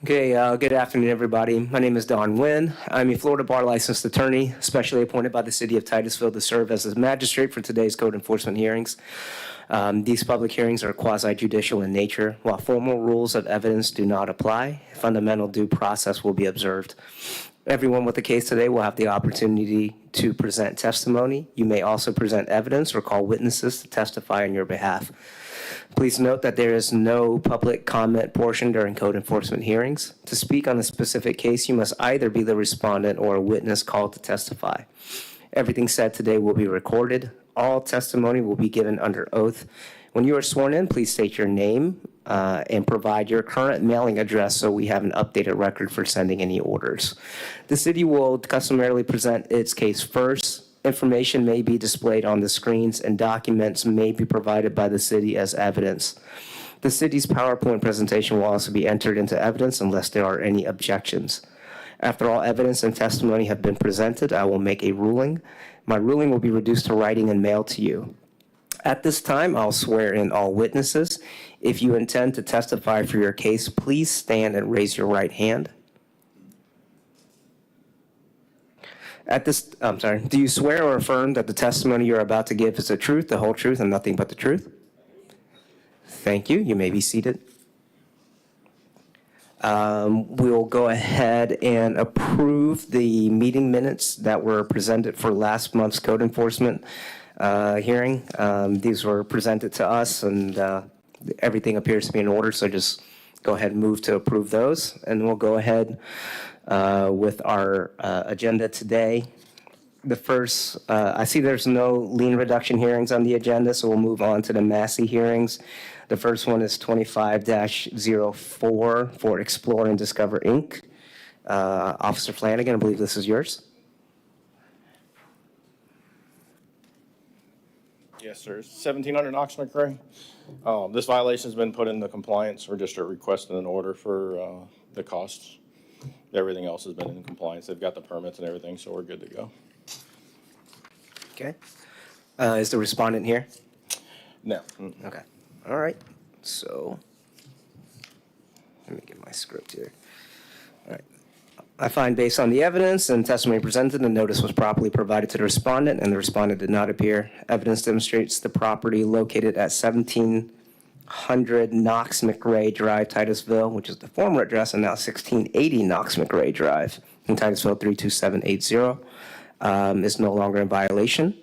Okay, good afternoon, everybody. My name is Don Nguyen. I'm a Florida bar licensed attorney, specially appointed by the City of Titusville to serve as a magistrate for today's code enforcement hearings. These public hearings are quasi-judicial in nature. While formal rules of evidence do not apply, fundamental due process will be observed. Everyone with the case today will have the opportunity to present testimony. You may also present evidence or call witnesses to testify on your behalf. Please note that there is no public comment portion during code enforcement hearings. To speak on a specific case, you must either be the respondent or a witness called to testify. Everything said today will be recorded. All testimony will be given under oath. When you are sworn in, please state your name and provide your current mailing address so we have an updated record for sending any orders. The city will customarily present its case first. Information may be displayed on the screens and documents may be provided by the city as evidence. The city's PowerPoint presentation will also be entered into evidence unless there are any objections. After all evidence and testimony have been presented, I will make a ruling. My ruling will be reduced to writing and mailed to you. At this time, I'll swear in all witnesses. If you intend to testify for your case, please stand and raise your right hand. Do you swear or affirm that the testimony you're about to give is the truth, the whole truth, and nothing but the truth? Thank you. You may be seated. We'll go ahead and approve the meeting minutes that were presented for last month's code enforcement hearing. These were presented to us, and everything appears to be in order, so just go ahead and move to approve those, and we'll go ahead with our agenda today. The first, I see there's no lien reduction hearings on the agenda, so we'll move on to the Massey hearings. The first one is 25-04 for Explore and Discover, Inc. Officer Flanagan, I believe this is yours. Yes, sir. 1700 Knox McRae. This violation has been put into compliance. We're just requesting an order for the costs. Everything else has been in compliance. They've got the permits and everything, so we're good to go. Okay. Is the respondent here? No. Okay. All right. So let me get my script here. All right. I find based on the evidence and testimony presented, the notice was properly provided to the respondent and the respondent did not appear. Evidence demonstrates the property located at 1700 Knox McRae Drive, Titusville, which is the former address, and now 1680 Knox McRae Drive in Titusville 32780, is no longer in violation.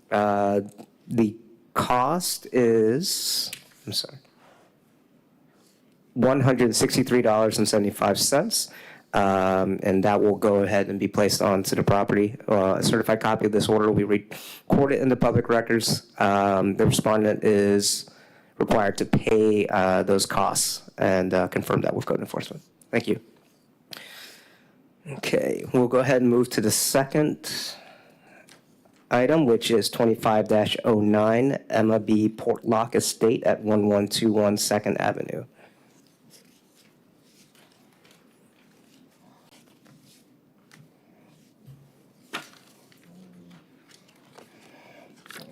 The cost is, $163.75. And that will go ahead and be placed onto the property. A certified copy of this order will be recorded in the public records. The respondent is required to pay those costs and confirm that with code enforcement. Thank you. Okay, we'll go ahead and move to the second item, which is 25-09 Emma B. Portlock Estate at 1121 2nd Avenue.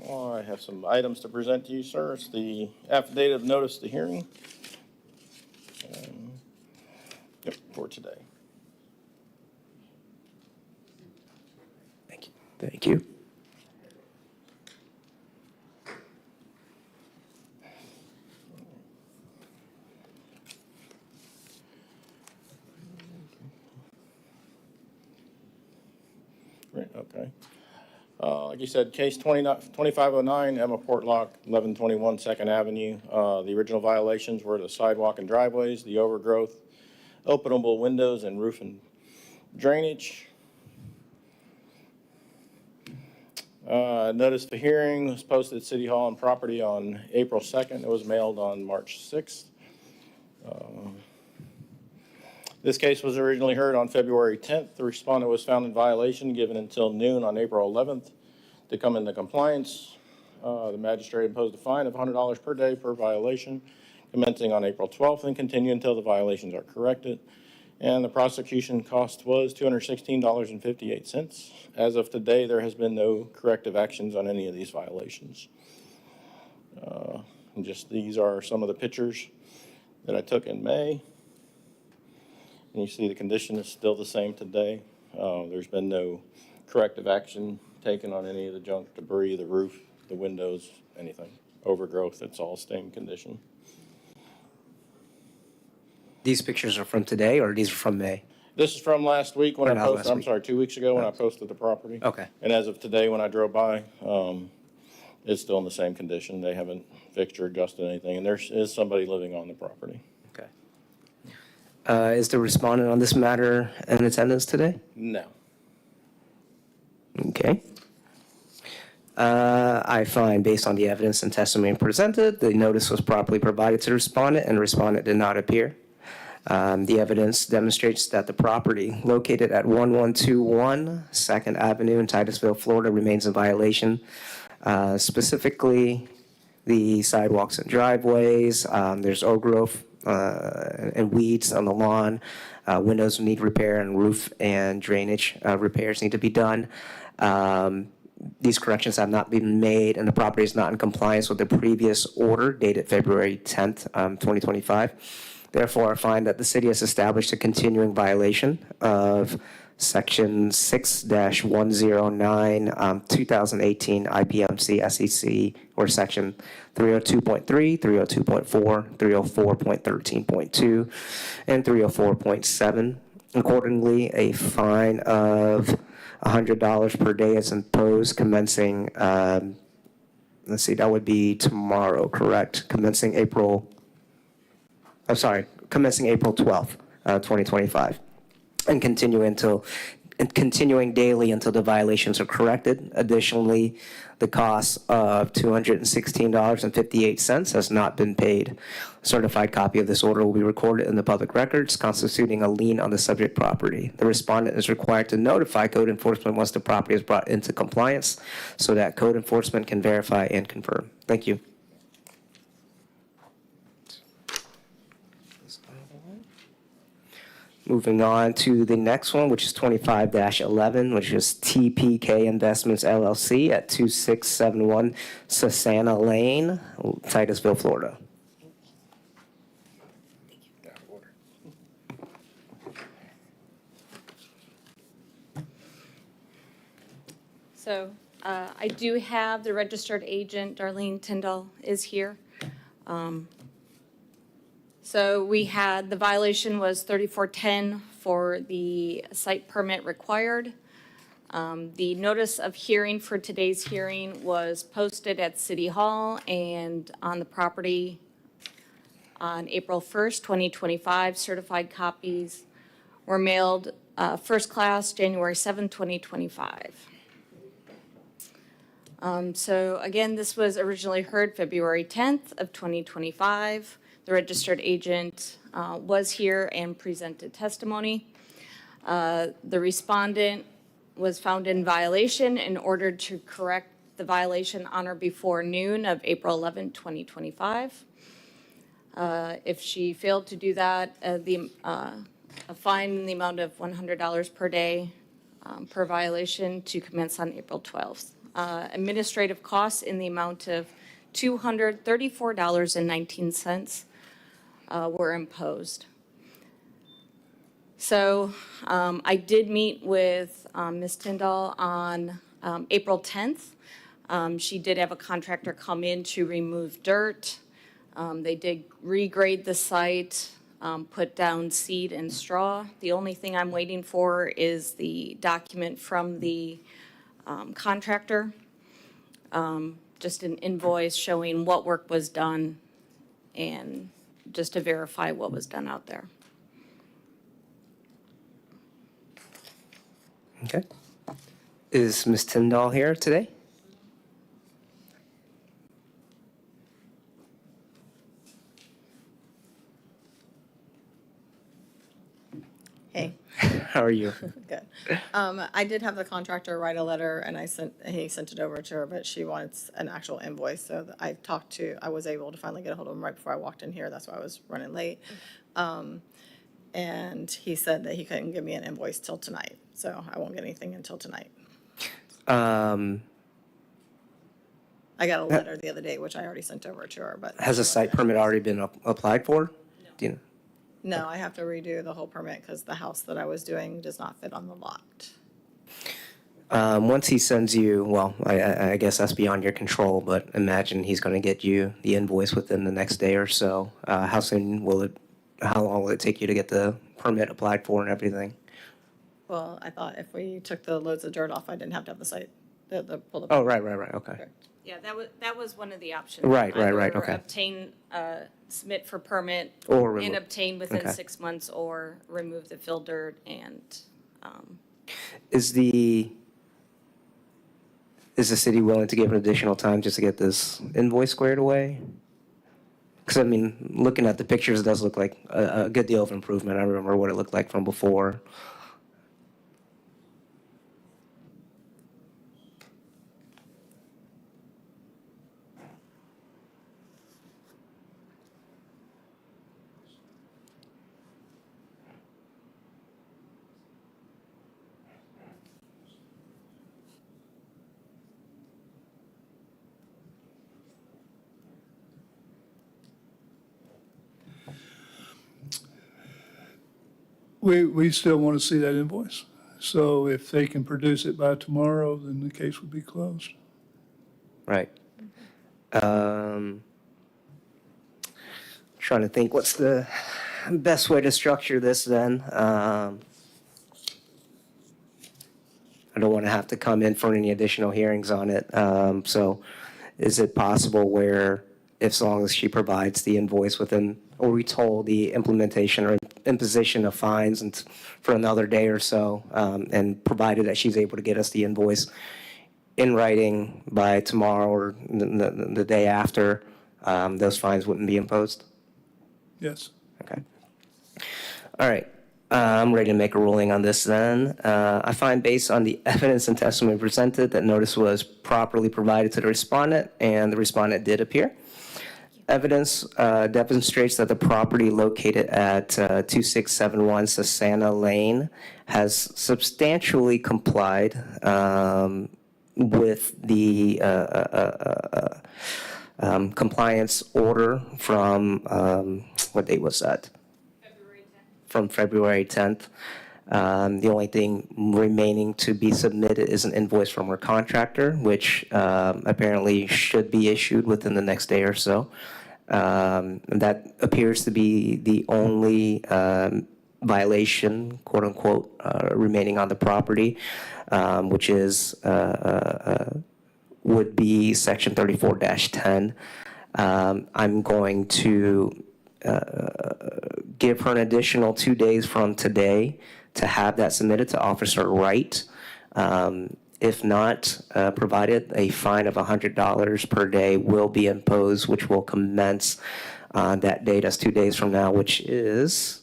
I have some items to present to you, sir. It's the affidavit of notice of the hearing. For today. Thank you. Thank you. Right, okay. Like you said, case 2509, Emma Portlock, 1121 2nd Avenue. The original violations were the sidewalk and driveways, the overgrowth, openable windows, and roof and drainage. Notice the hearing was posted at City Hall and property on April 2nd. It was mailed on March 6th. This case was originally heard on February 10th. The respondent was found in violation, given until noon on April 11th to come into compliance. The magistrate imposed a fine of $100 per day per violation, commencing on April 12th and continue until the violations are corrected. And the prosecution cost was $216.58. As of today, there has been no corrective actions on any of these violations. These are some of the pictures that I took in May. And you see the condition is still the same today. There's been no corrective action taken on any of the junk, debris, the roof, the windows, anything. Overgrowth, it's all staying condition. These pictures are from today, or these are from May? This is from last week when Or I not posted, last I'm week. sorry, 2 weeks ago when I posted the property. Okay. And as of today, when I drove by, it's still in the same condition. They haven't fixed or adjusted anything, and there is somebody living on the property. Okay. Is the respondent on this matter in attendance today? No. Okay. I find, based on the evidence and testimony presented, the notice was properly provided to the respondent, and the respondent did not appear. The evidence demonstrates that the property located at 1121 2nd Avenue in Titusville, Florida, remains in violation. Specifically, the sidewalks and driveways, there's old growth and weeds on the lawn. Windows need repair, and roof and drainage repairs need to be done. These corrections have not been made, and the property is not in compliance with the previous order dated February 10th, 2025. Therefore, I find that the city has established a continuing violation of Section 6-109, 2018 IPMC SEC, or Section 302.3, 302.4, 304.13.2, and 304.7. Accordingly, a fine of $100 per day is imposed commencing, let's see, that would be tomorrow, correct? Commencing April 12th, 2025, and continuing daily until the violations are corrected. Additionally, the cost of $216.58 has not been paid. A certified copy of this order will be recorded in the public records, constituting a lien on the subject property. The respondent is required to notify code enforcement once the property is brought into compliance so that code enforcement can verify and confirm. Thank you. Moving on to the next one, which is 25-11, which is TPK Investments LLC at 2671 Susana Lane, Titusville, Florida. So I do have the registered agent, Darlene Tyndall, is here. So we had, the violation was 3410 for the site permit required. The notice of hearing for today's hearing was posted at City Hall and on the property on April 1st, 2025. Certified copies were mailed first class January 7th, 2025. So again, this was originally heard February 10th of 2025. The registered agent was here and presented testimony. The respondent was found in violation and ordered to correct the violation on or before noon of April 11, 2025. If she failed to do that, a fine in the amount of $100 per day per violation to commence on April 12th. Administrative costs in the amount of $234.19 were imposed. So I did meet with Ms. Tyndall on April 10th. She did have a contractor come in to remove dirt. They did regrade the site, put down seed and straw. The only thing I'm waiting for is the document from the contractor, just an invoice showing what work was done and just to verify what was done out there. Okay. Is Ms. Tyndall here today? Hey, How are you? good. I did have the contractor write a letter and he sent it over to her, but she wants an actual invoice. So I was able to finally get a hold of him right before I walked in here. That's why I was running late. And he said that he couldn't give me an invoice till tonight. So I won't get anything until tonight. I got a letter the other day, which I already sent over to her, but. Has a site permit already been applied for? No. No, I have to redo the whole permit because the house that I was doing does not fit on the lot. Once he sends you, well, I guess that's beyond your control, but imagine he's going to get you the invoice within the next day or so. How long will it take you to get the permit applied for and everything? Well, I thought if we took the loads of dirt off, I didn't have to have the site, pull the. Oh, right, okay. Yeah, that was one of the options. Right, okay. Either obtain, submit for permit. Or and remove. obtain within Okay. 6 months, or remove the fill dirt and, Is the city willing to give an additional time just to get this invoice squared away? Because, I mean, looking at the pictures, it does look like a good deal of improvement. I remember what it looked like from before. We still want to see that invoice. So if they can produce it by tomorrow, then the case would be closed. Right. Trying to think, what's the best way to structure this then? I don't want to have to come in for any additional hearings on it. So is it possible where, if as long as she provides the invoice within, or we told the implementation or imposition of fines and for another day or so, and provided that she's able to get us the invoice in writing by tomorrow or the day after, those fines wouldn't be imposed? Yes. Okay. All right. I'm ready to make a ruling on this then. I find based on the evidence and testimony presented that notice was properly provided to the respondent and the respondent did appear. Evidence demonstrates that the property located at 2671 Sassana Lane has substantially complied with the compliance order from, what date was that? From February 10th. The only thing remaining to be submitted is an invoice from her contractor, which apparently should be issued within the next day or so. That appears to be the only violation, quote unquote, remaining on the property, which is would be section 34-10. I'm going to give her an additional 2 days from today to have that submitted to Officer Wright. If not provided, a fine of $100 per day will be imposed, which will commence that date. That's 2 days from now, which is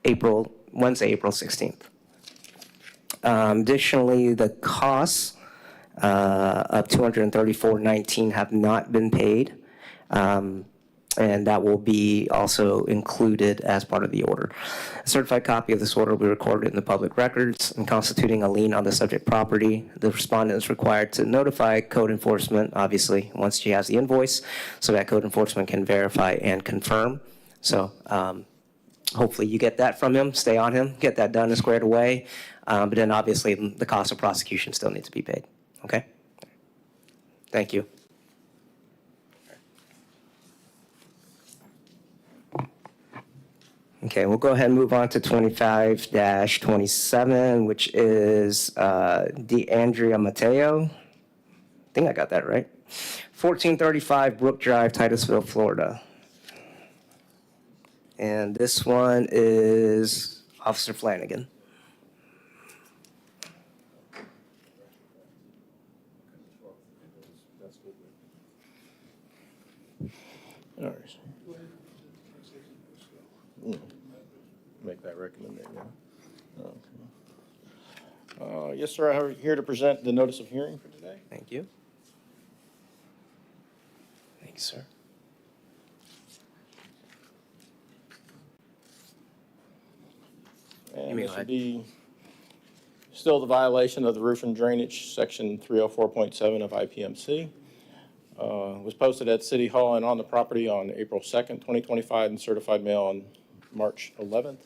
Wednesday, April 16th. Additionally, the costs of $234.19 have not been paid. And that will be also included as part of the order. A certified copy of this order will be recorded in the public records and constituting a lien on the subject property. The respondent is required to notify code enforcement, obviously, once she has the invoice, so that code enforcement can verify and confirm. So hopefully you get that from him, stay on him, get that done and squared away. But then obviously the cost of prosecution still needs to be paid. Okay? Thank you. Okay, we'll go ahead and move on to 25-27, which is DeAndrea Mateo. I think I got that right. 1435 Brook Drive, Titusville, Florida. And this one is Officer Flanagan. All right. Make that recommendation. Okay. Yes, sir, I'm here to present the notice of hearing for today. Thank you. Thank you, sir. And may this go would ahead. be still the violation of the roof and drainage, section 304.7 of IPMC. Was posted at City Hall and on the property on April 2nd, 2025, and certified mail on March 11th,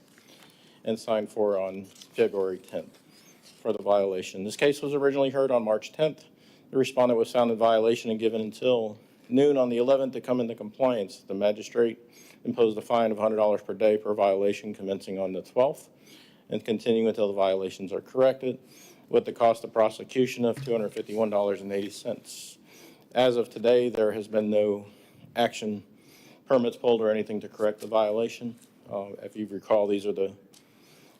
and signed for on February 10th for the violation. This case was originally heard on March 10th. The respondent was found in violation and given until noon on the 11th to come into compliance. The magistrate imposed a fine of $100 per day per violation commencing on the 12th and continuing until the violations are corrected, with the cost of prosecution of $251.80. As of today, there has been no action, permits pulled, or anything to correct the violation. If you recall, these are the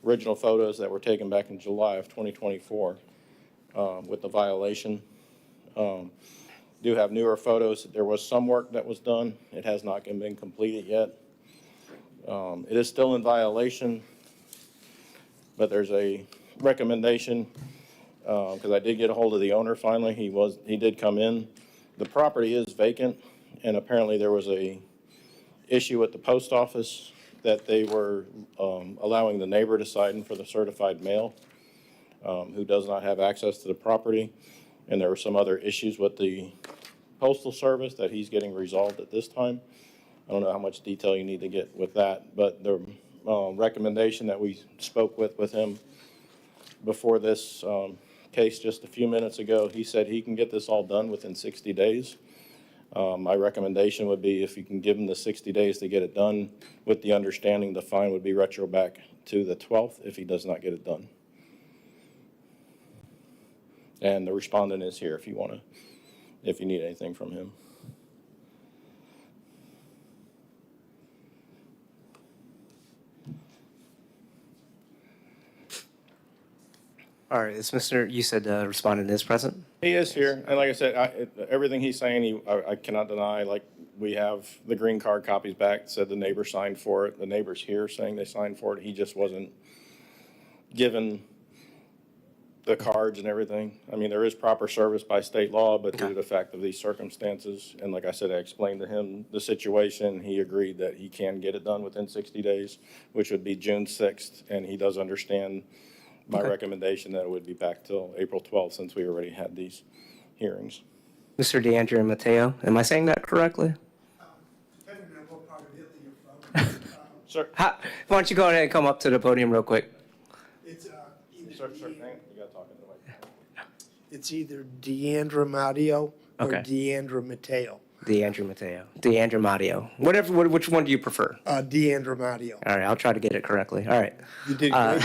original photos that were taken back in July of 2024 with the violation. Do have newer photos. There was some work that was done. It has not been completed yet. It is still in violation, but there's a recommendation, because I did get a hold of the owner finally. He did come in. The property is vacant, and apparently there was a issue at the post office that they were allowing the neighbor to sign for the certified mail, who does not have access to the property. And there were some other issues with the postal service that he's getting resolved at this time. I don't know how much detail you need to get with that, but the recommendation that we spoke with him before this case just a few minutes ago, he said he can get this all done within 60 days. My recommendation would be if you can give him the 60 days to get it done, with the understanding the fine would be retro back to the 12th if he does not get it done. And the respondent is here if you need anything from him. All right, you said the respondent is present? He is here, and like I said, everything he's saying, I cannot deny. Like, we have the green card copies back, said the neighbor signed for it. The neighbor's here saying they signed for it. He just wasn't given the cards and everything. I mean, there is proper service by state law, but due to the fact of these circumstances, and like I said, I explained to him the situation. He agreed that he can get it done within 60 days, which would be June 6th, and he does understand my recommendation that it would be back till April 12th, since we already had these hearings. Mr. DeAndre Mateo, am I saying that correctly? Depending on what part of Italy you're from. Sir, Why don't you go ahead and come up to the podium real quick? It's sir, hang on. You gotta talk into the mic. it's either Deandra Matteo or Okay. Deandra Mateo. DeAndre Mateo. DeAndre Mateo. Which one do you prefer? Deandra Matteo. All right, I'll try to get it correctly. All right. You did great.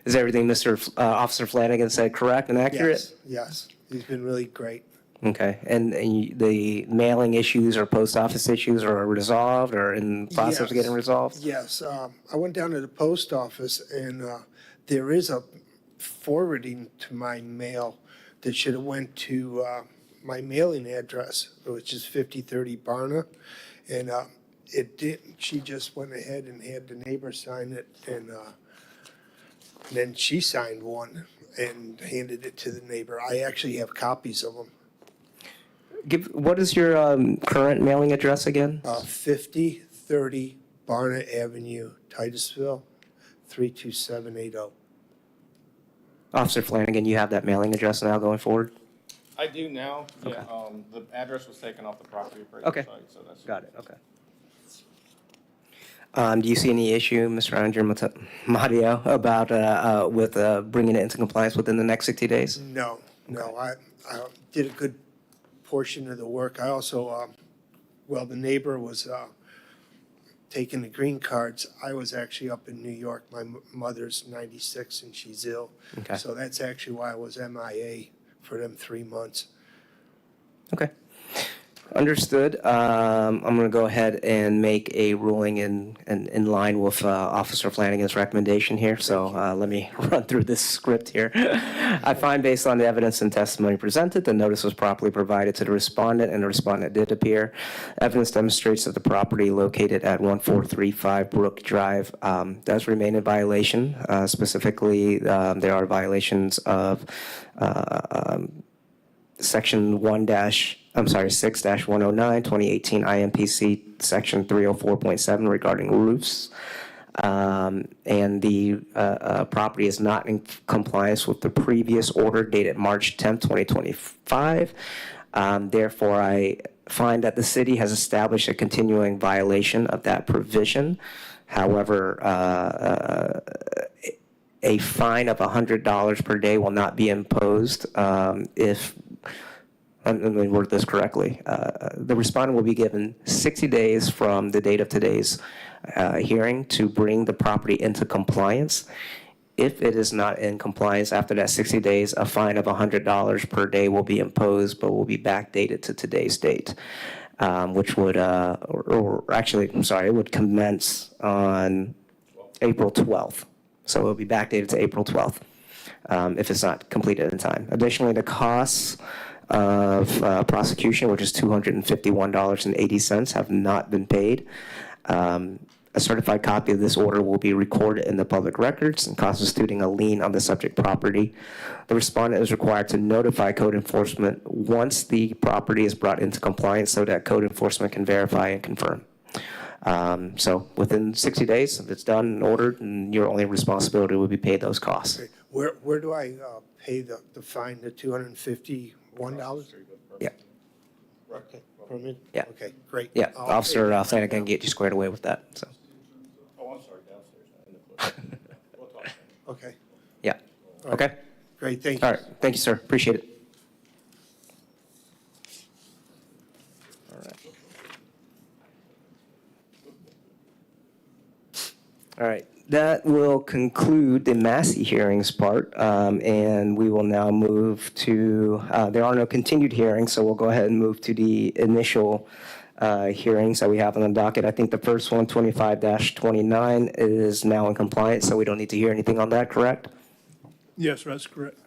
Is everything Officer Flanagan said correct and accurate? Yes. He's been really great. Okay, and the mailing issues or post office issues are resolved or in the process of Yes. getting resolved? Yes. I went down to the post office and there is a forwarding to my mail that should have went to my mailing address, which is 5030 Barna. And it didn't. She just went ahead and had the neighbor sign it, and then she signed one and handed it to the neighbor. I actually have copies of them. What is your current mailing address again? 5030 Barna Avenue, Titusville, 32780. Officer Flanagan, you have that mailing address now going forward? I do now. Yeah, Okay. the address was taken off the property appraisal Okay. site, so that's. Got it, okay. Do you see any issue, Mr. Andrew Matteo, about with bringing it into compliance within the next 60 days? No. I did a good portion of the work. I also, the neighbor was taking the green cards. I was actually up in New York. My mother's 96 and she's ill. Okay. So that's actually why I was MIA for them 3 months. Okay. Understood. I'm going to go ahead and make a ruling in line with Officer Flanagan's recommendation here. So let me run through this script here. I find based on the evidence and testimony presented, the notice was properly provided to the respondent and the respondent did appear. Evidence demonstrates that the property located at 1435 Brook Drive does remain in violation. Specifically, there are violations of Section 6-109, 2018 IMPC, Section 304.7 regarding roofs. And the property is not in compliance with the previous order dated March 10th, 2025. Therefore, I find that the city has established a continuing violation of that provision. However, a fine of $100 per day will not be imposed if, let me word this correctly, the respondent will be given 60 days from the date of today's hearing to bring the property into compliance. If it is not in compliance after that 60 days, a fine of $100 per day will be imposed, but will be backdated to today's date, which would, or actually, I'm sorry, it would commence on April 12th. So it will be backdated to April 12th if it's not completed in time. Additionally, the costs of prosecution, which is $251.80, have not been paid. A certified copy of this order will be recorded in the public records and constituting a lien on the subject property. The respondent is required to notify code enforcement once the property is brought into compliance so that code enforcement can verify and confirm. So within 60 days, if it's done and ordered, and your only responsibility will be pay those costs. Okay. Where do I pay the fine, the $251? Yeah, Okay, permit? Yeah. Okay, great. yeah. I'll pay Officer it. Flanagan can get you squared away with that, so, Oh, I'm sorry, downstairs. We'll talk. Okay, yeah. Okay, great, thank you. all right. Thank you, sir. Appreciate it. All right, that will conclude the Massey hearings part, and we will now move to, there are no continued hearings, so we'll go ahead and move to the initial hearings that we have on the docket. I think the first one, 25-29, is now in compliance, so we don't need to hear anything on that, correct? Yes, that's correct.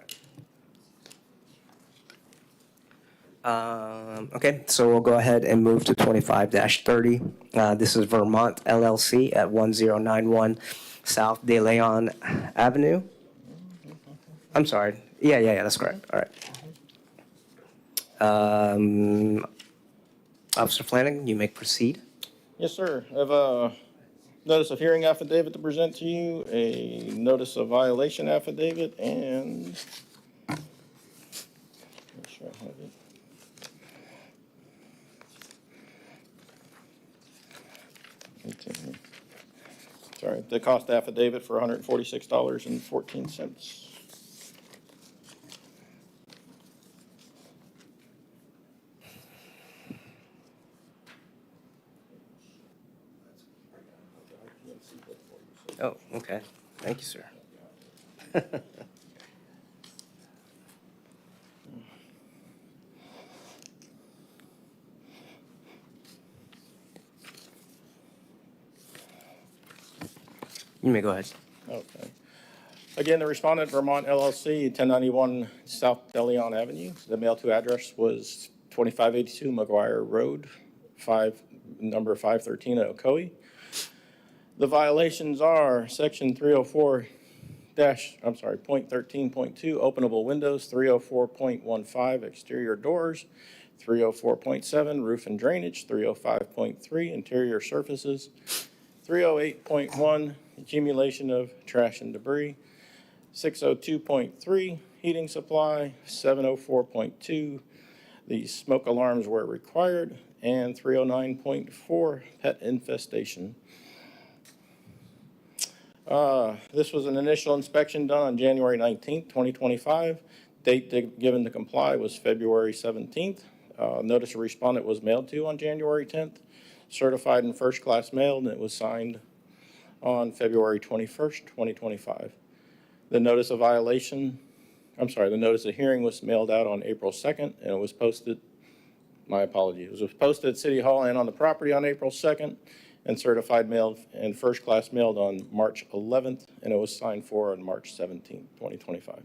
Okay, so we'll go ahead and move to 25-30. This is Vermont LLC at 1091 South De Leon Avenue. I'm sorry. Yeah, that's correct. All right. Officer Flanagan, you may proceed. Yes, sir. I have a notice of hearing affidavit to present to you, a notice of violation affidavit, and make sure I have it. Sorry, the cost affidavit for $146.14. Oh, okay. Thank you, sir. You may go ahead. Okay. Again, the respondent, Vermont LLC, 1091 South De Leon Avenue. The mail-to address was 2582 McGuire Road, number 513 at Ocoee. The violations are section 304-.13.2, openable windows, 304.15, exterior doors, 304.7, roof and drainage, 305.3, interior surfaces, 308.1, accumulation of trash and debris, 602.3, heating supply, 704.2, the smoke alarms were required, and 309.4, pet infestation. This was an initial inspection done on January 19th, 2025. Date given to comply was February 17th. Notice of respondent was mailed to on January 10th, certified in first class mail, and it was signed on February 21st, 2025. The notice of violation, the notice of hearing was mailed out on April 2nd, and it was posted, my apologies, it was posted at City Hall and on the property on April 2nd, and certified mail and first class mailed on March 11th, and it was signed for on March 17th, 2025.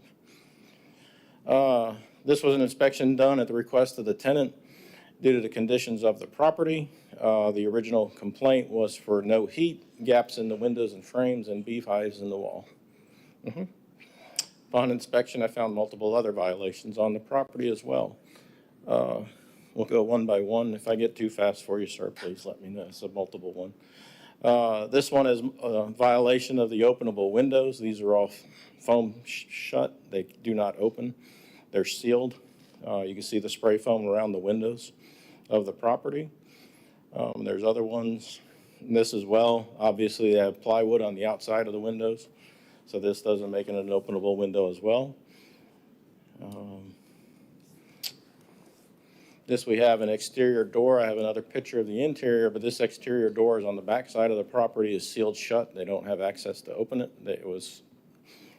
This was an inspection done at the request of the tenant due to the conditions of the property. The original complaint was for no heat, gaps in the windows and frames, and beehives in the wall. Upon inspection, I found multiple other violations on the property as well. We'll go one by one. If I get too fast for you, sir, please let me know. It's a multiple one. This one is a violation of the openable windows. These are all foam shut. They do not open. They're sealed. You can see the spray foam around the windows of the property. There's other ones, and this as well. Obviously, they have plywood on the outside of the windows, so this doesn't make it an openable window as well. This we have an exterior door. I have another picture of the interior, but this exterior door is on the back side of the property, is sealed shut. They don't have access to open it. It was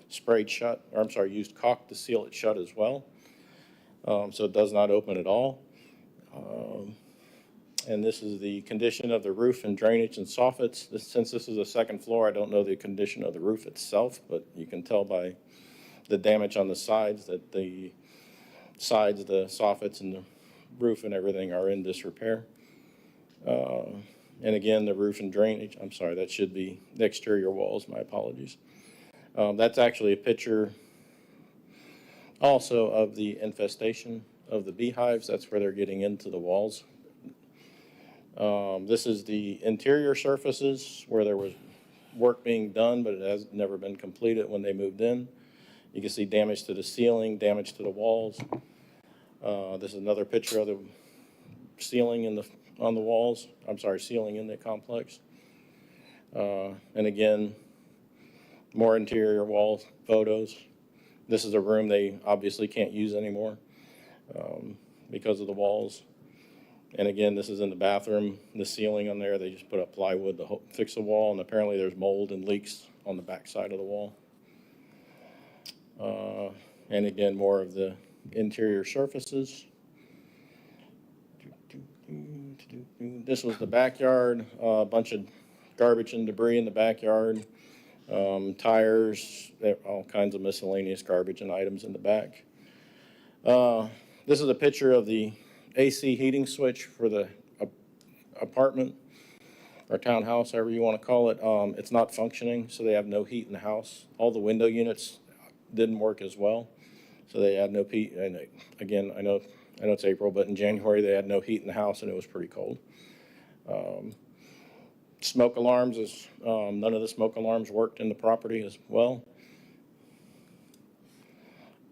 sprayed shut, or I'm sorry, used caulk to seal it shut as well. So it does not open at all. And this is the condition of the roof and drainage and soffits. Since this is a second floor, I don't know the condition of the roof itself, but you can tell by the damage on the sides that the sides, the soffits, and the roof and everything are in disrepair. And again, the roof and drainage, I'm sorry, that should be the exterior walls, my apologies. That's actually a picture also of the infestation of the beehives. That's where they're getting into the walls. This is the interior surfaces where there was work being done, but it has never been completed when they moved in. You can see damage to the ceiling, damage to the walls. This is another picture of the ceiling on the walls. I'm sorry, ceiling in the complex. And again, more interior wall photos. This is a room they obviously can't use anymore because of the walls. And again, this is in the bathroom. The ceiling on there, they just put up plywood to fix the wall, and apparently there's mold and leaks on the back side of the wall. And again, more of the interior surfaces. This was the backyard, a bunch of garbage and debris in the backyard, tires, all kinds of miscellaneous garbage and items in the back. This is a picture of the AC heating switch for the apartment or townhouse, however you want to call it. It's not functioning, so they have no heat in the house. All the window units didn't work as well. So they had no heat, and again, I know it's April, but in January they had no heat in the house, and it was pretty cold. Smoke alarms is none of the smoke alarms worked in the property as well.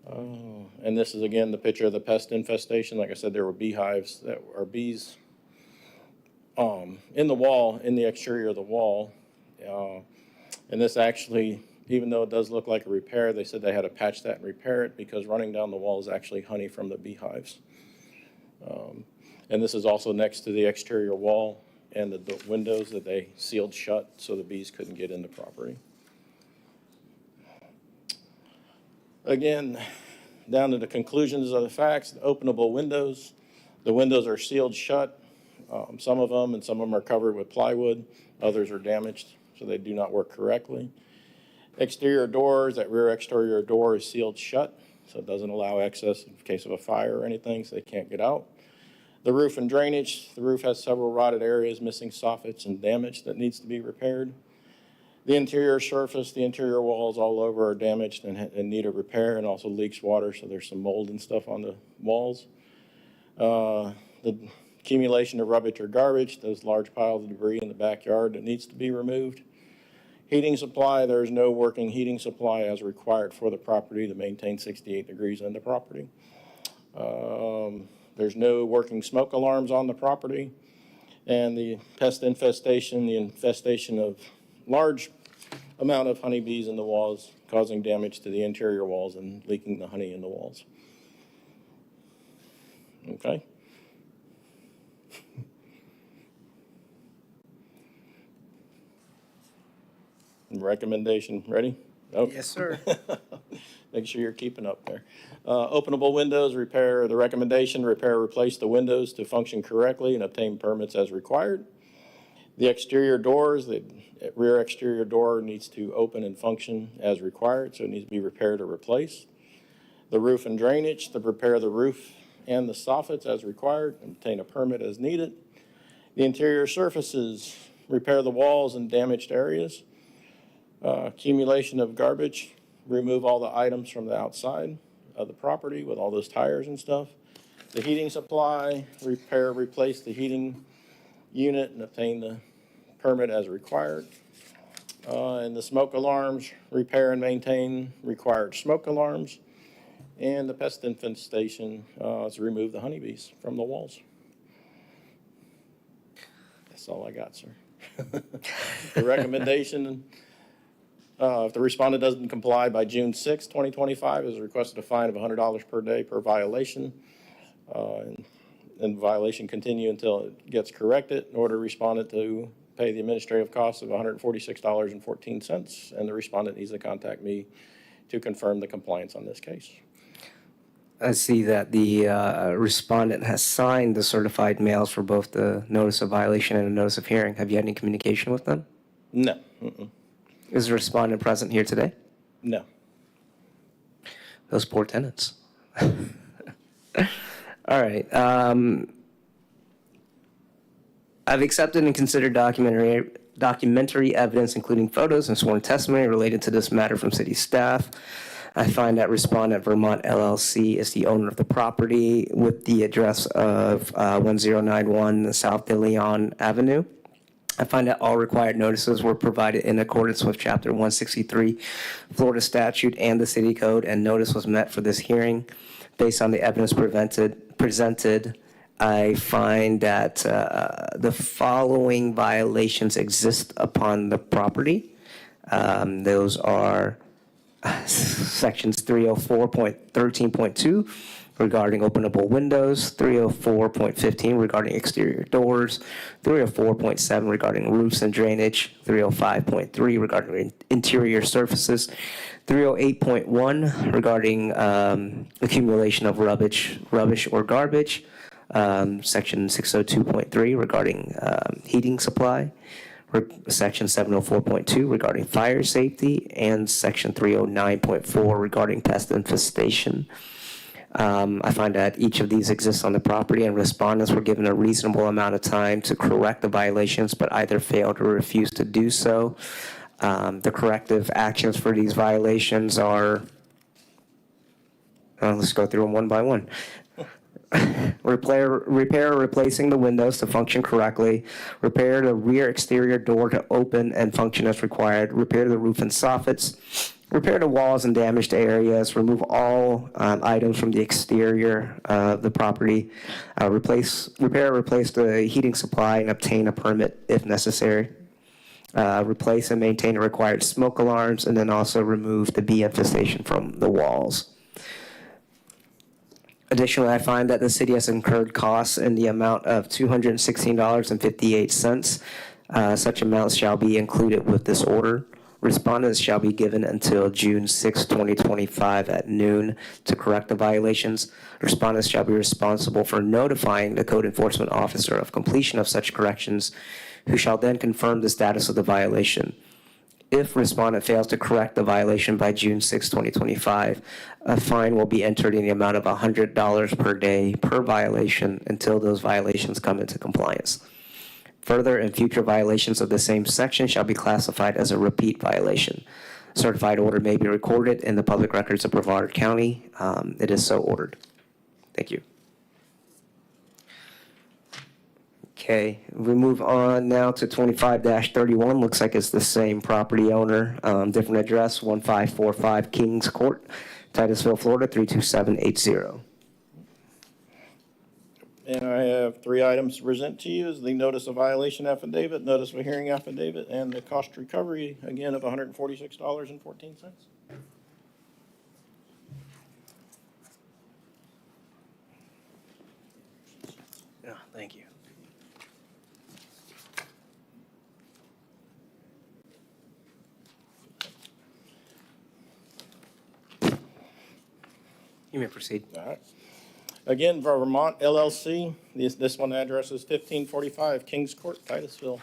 And this is again the picture of the pest infestation. Like I said, there were beehives that are bees in the wall, in the exterior of the wall, and this actually, even though it does look like a repair, they said they had to patch that and repair it because running down the wall is actually honey from the beehives. And this is also next to the exterior wall and the windows that they sealed shut so the bees couldn't get in the property. Again, down to the conclusions of the facts, the openable windows. The windows are sealed shut, some of them, and some of them are covered with plywood. Others are damaged, so they do not work correctly. Exterior doors, that rear exterior door is sealed shut, so it doesn't allow access in case of a fire or anything, so they can't get out. The roof and drainage, the roof has several rotted areas, missing soffits and damage that needs to be repaired. The interior surface, the interior walls all over are damaged and need a repair, and also leaks water, so there's some mold and stuff on the walls. The accumulation of rubbish or garbage, those large piles of debris in the backyard that needs to be removed. Heating supply, there is no working heating supply as required for the property to maintain 68 degrees in the property. There's no working smoke alarms on the property. And the pest infestation, the infestation of large amount of honeybees in the walls, causing damage to the interior walls and leaking the honey in the walls. Okay. Recommendation, ready? Oh. Yes, sir. Make sure you're keeping up there. Openable windows, repair, the recommendation, repair, replace the windows to function correctly and obtain permits as required. The exterior doors, the rear exterior door needs to open and function as required, so it needs to be repaired or replaced. The roof and drainage, to repair the roof and the soffits as required, and obtain a permit as needed. The interior surfaces, repair the walls and damaged areas. Accumulation of garbage, remove all the items from the outside of the property with all those tires and stuff. The heating supply, repair, replace the heating unit and obtain the permit as required. And the smoke alarms, repair and maintain required smoke alarms. And the pest infestation is to remove the honeybees from the walls. That's all I got, sir. The recommendation, if the respondent doesn't comply by June 6, 2025, is requested a fine of $100 per day per violation. And violation continue until it gets corrected in order to respondent to pay the administrative costs of $146.14. And the respondent needs to contact me to confirm the compliance on this case. I see that the respondent has signed the certified mails for both the notice of violation and the notice of hearing. Have you had any communication with them? No. Is the respondent present here today? No. Those poor tenants. All right. I've accepted and considered documentary evidence, including photos and sworn testimony related to this matter from city staff. I find that Respondent Vermont LLC is the owner of the property with the address of 1091 South De Leon Avenue. I find that all required notices were provided in accordance with Chapter 163 Florida statute and the city code, and notice was met for this hearing. Based on the evidence presented, I find that the following violations exist upon the property. Those are sections 304.13.2 regarding openable windows, 304.15 regarding exterior doors, 304.7 regarding roofs and drainage, 305.3 regarding interior surfaces, 308.1 regarding accumulation of rubbish or garbage, section 602.3 regarding heating supply, section 704.2 regarding fire safety, and section 309.4 regarding pest infestation. I find that each of these exists on the property, and respondents were given a reasonable amount of time to correct the violations, but either failed or refused to do so. The corrective actions for these violations are, let's go through them one by one. Repair or replacing the windows to function correctly, repair the rear exterior door to open and function as required, repair the roof and soffits, repair the walls and damaged areas, remove all items from the exterior of the property, repair or replace the heating supply and obtain a permit if necessary, replace and maintain the required smoke alarms, and then also remove the bee infestation from the walls. Additionally, I find that the city has incurred costs in the amount of $216.58. Such amounts shall be included with this order. Respondents shall be given until June 6, 2025 at noon to correct the violations. Respondents shall be responsible for notifying the code enforcement officer of completion of such corrections, who shall then confirm the status of the violation. If respondent fails to correct the violation by June 6, 2025, a fine will be entered in the amount of $100 per day per violation until those violations come into compliance. Further, and future violations of the same section shall be classified as a repeat violation. Certified order may be recorded in the public records of Brevard County. It is so ordered. Thank you. Okay, we move on now to 25-31. Looks like it's the same property owner, different address, 1545 Kings Court, Titusville, Florida, 32780. And I have 3 items to present to you: is the notice of violation affidavit, notice of a hearing affidavit, and the cost recovery, again, of $146.14. Oh, thank you. You may proceed. All right. Again, Vermont LLC, this one address is 1545 Kings Court, Titusville.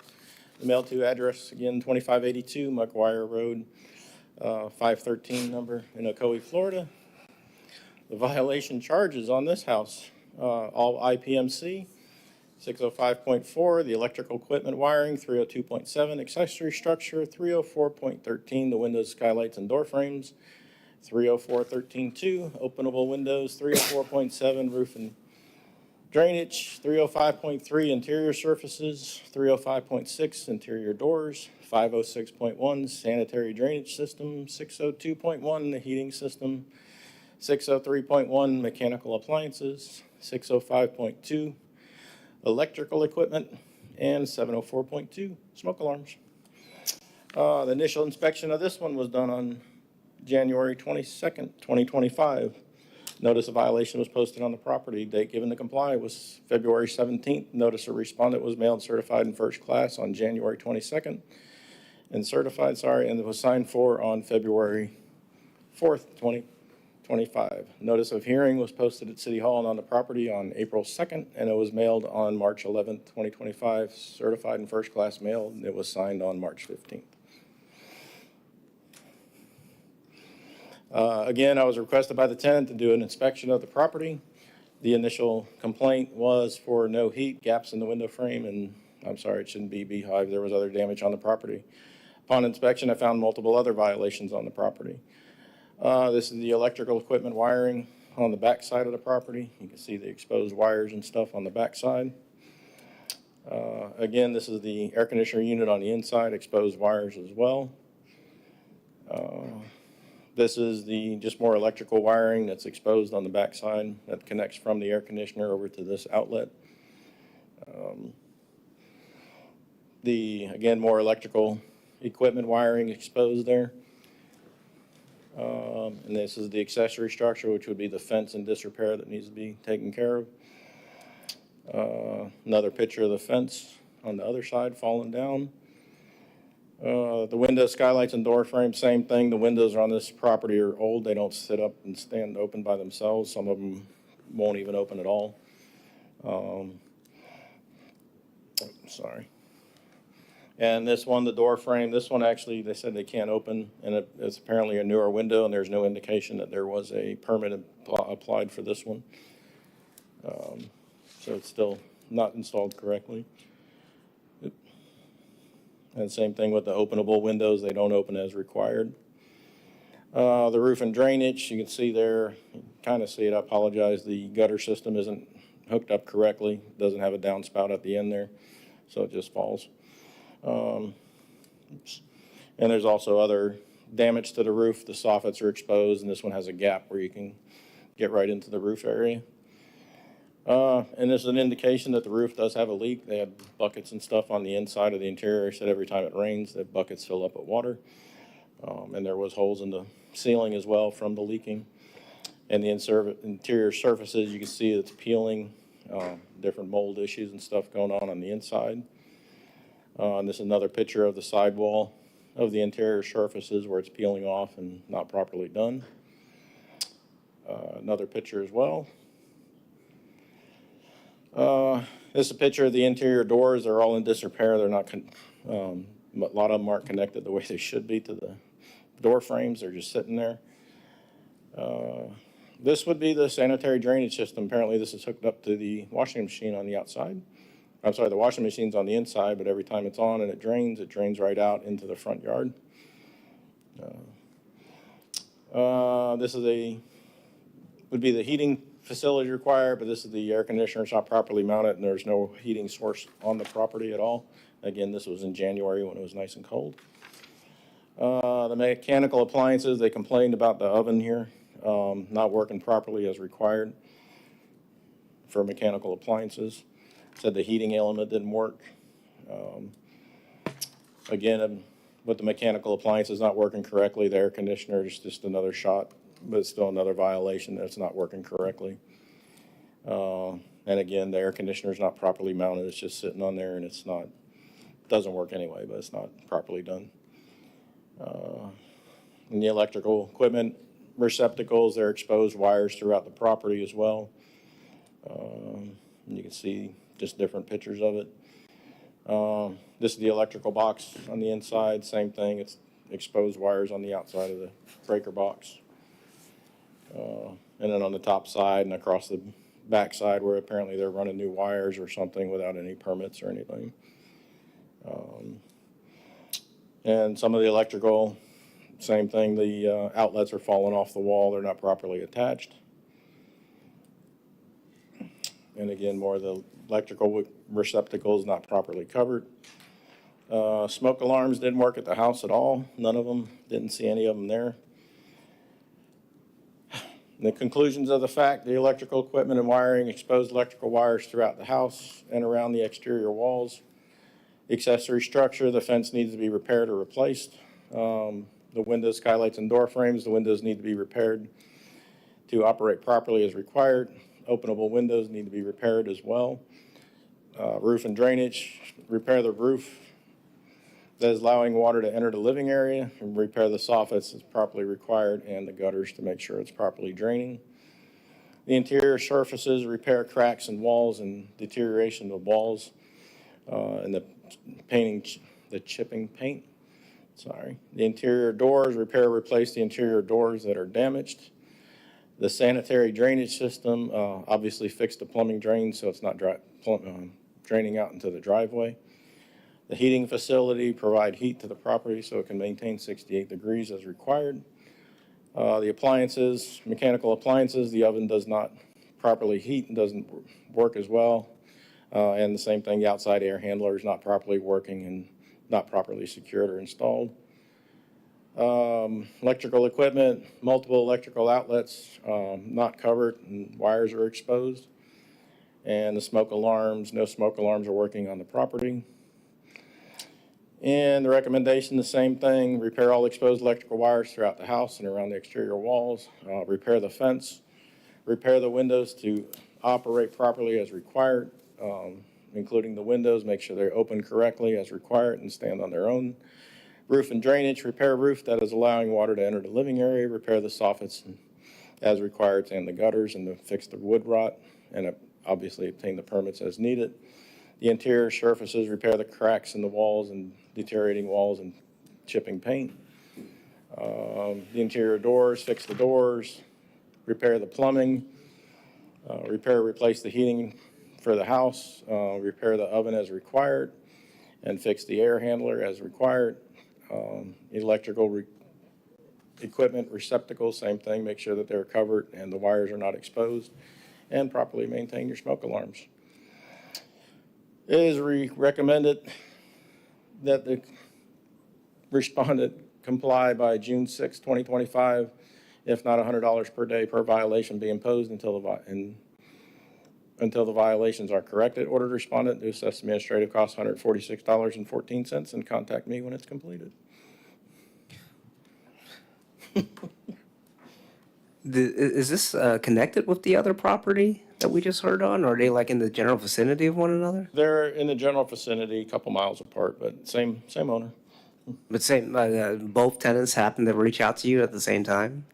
The mail to address, again, 2582 McGuire Road, 513 number in Ocoee, Florida. The violation charges on this house, all IPMC, 605.4, the electrical equipment wiring, 302.7, accessory structure, 304.13, the windows, skylights, and door frames, 304.13.2, openable windows, 304.7, roof and drainage, 305.3, interior surfaces, 305.6, interior doors, 506.1, sanitary drainage system, 602.1, the heating system, 603.1 mechanical appliances, 605.2 electrical equipment, and 704.2 smoke alarms. The initial inspection of this one was done on January 22nd, 2025. Notice of violation was posted on the property. Date given to comply was February 17th. Notice of respondent was mailed certified in first class on January 22nd, and it was signed for on February 4th, 2025. Notice of hearing was posted at City Hall and on the property on April 2nd, and it was mailed on March 11th, 2025, certified in first class mail, and it was signed on March 15th. Again, I was requested by the tenant to do an inspection of the property. The initial complaint was for no heat, gaps in the window frame, and I'm sorry, it shouldn't be beehive. There was other damage on the property. Upon inspection, I found multiple other violations on the property. This is the electrical equipment wiring on the back side of the property. You can see the exposed wires and stuff on the back side. Again, this is the air conditioner unit on the inside, exposed wires as well. This is the just more electrical wiring that's exposed on the backside that connects from the air conditioner over to this outlet. Again, more electrical equipment wiring exposed there. And this is the accessory structure, which would be the fence in disrepair that needs to be taken care of. Another picture of the fence on the other side falling down. The windows, skylights, and door frames, same thing. The windows on this property are old. They don't sit up and stand open by themselves. Some of them won't even open at all. Sorry. And this one, the door frame, this one actually, they said they can't open, and it's apparently a newer window, and there's no indication that there was a permit applied for this one. So it's still not installed correctly. And same thing with the openable windows, they don't open as required. The roof and drainage, you can see there, you kind of see it, I apologize, the gutter system isn't hooked up correctly, doesn't have a downspout at the end there, so it just falls. And there's also other damage to the roof. The soffits are exposed, and this one has a gap where you can get right into the roof area. And this is an indication that the roof does have a leak. They have buckets and stuff on the inside of the interior. Said every time it rains, the buckets fill up with water. And there was holes in the ceiling as well from the leaking. And the interior surfaces, you can see it's peeling, different mold issues and stuff going on the inside. And this is another picture of the sidewall of the interior surfaces where it's peeling off and not properly done. Another picture as well. This is a picture of the interior doors. They're all in disrepair. They're not, a lot of them aren't connected the way they should be to the door frames. They're just sitting there. This would be the sanitary drainage system. Apparently this is hooked up to the washing machine on the outside. I'm sorry, the washing machine's on the inside, but every time it's on and it drains right out into the front yard. This is would be the heating facility required, but this is the air conditioner. It's not properly mounted, and there's no heating source on the property at all. Again, this was in January when it was nice and cold. The mechanical appliances, they complained about the oven here not working properly as required for mechanical appliances. Said the heating element didn't work. Again, with the mechanical appliances not working correctly, the air conditioner is just another shot, but it's still another violation that it's not working correctly. And again, the air conditioner is not properly mounted. It's just sitting on there, and it's not, doesn't work anyway, but it's not properly done. And the electrical equipment receptacles, they're exposed wires throughout the property as well. And you can see just different pictures of it. This is the electrical box on the inside, same thing. It's exposed wires on the outside of the breaker box. And then on the top side and across the back side where apparently they're running new wires or something without any permits or anything. And some of the electrical, same thing, the outlets are falling off the wall. They're not properly attached. And again, more of the electrical receptacles not properly covered. Smoke alarms didn't work at the house at all. None of them. Didn't see any of them there. The conclusions of the fact, the electrical equipment and wiring, exposed electrical wires throughout the house and around the exterior walls. Accessory structure, the fence needs to be repaired or replaced. The windows, skylights, and door frames, the windows need to be repaired to operate properly as required. Openable windows need to be repaired as well. Roof and drainage, repair the roof that is allowing water to enter the living area, and repair the soffits as properly required, and the gutters to make sure it's properly draining. The interior surfaces, repair cracks in walls and deterioration of walls, and the painting, the chipping paint. Sorry. The interior doors, repair, replace the interior doors that are damaged. The sanitary drainage system, obviously fix the plumbing drain so it's not draining out into the driveway. The heating facility, provide heat to the property so it can maintain 68 degrees as required. The appliances, mechanical appliances, the oven does not properly heat and doesn't work as well. And the same thing, the outside air handler is not properly working and not properly secured or installed. Electrical equipment, multiple electrical outlets not covered and wires are exposed. And the smoke alarms, no smoke alarms are working on the property. And the recommendation, the same thing, repair all exposed electrical wires throughout the house and around the exterior walls, repair the fence, repair the windows to operate properly as required, including the windows, make sure they're open correctly as required and stand on their own. Roof and drainage, repair roof that is allowing water to enter the living area, repair the soffits as required and the gutters, and to fix the wood rot, and obviously obtain the permits as needed. The interior surfaces, repair the cracks in the walls and deteriorating walls and chipping paint. The interior doors, fix the doors, repair the plumbing, repair, replace the heating for the house, repair the oven as required, and fix the air handler as required. Electrical equipment receptacles, same thing, make sure that they're covered and the wires are not exposed, and properly maintain your smoke alarms. It is recommended that the respondent comply by June 6, 2025, if not $100 per day per violation be imposed until the violations are corrected. Ordered respondent to assess administrative costs $146.14 and contact me when it's completed. Is this connected with the other property that we just heard on, or are they like in the general vicinity of one another? They're in the general vicinity, a couple miles apart, but same owner. But same, both tenants happen to reach out to you at the same time?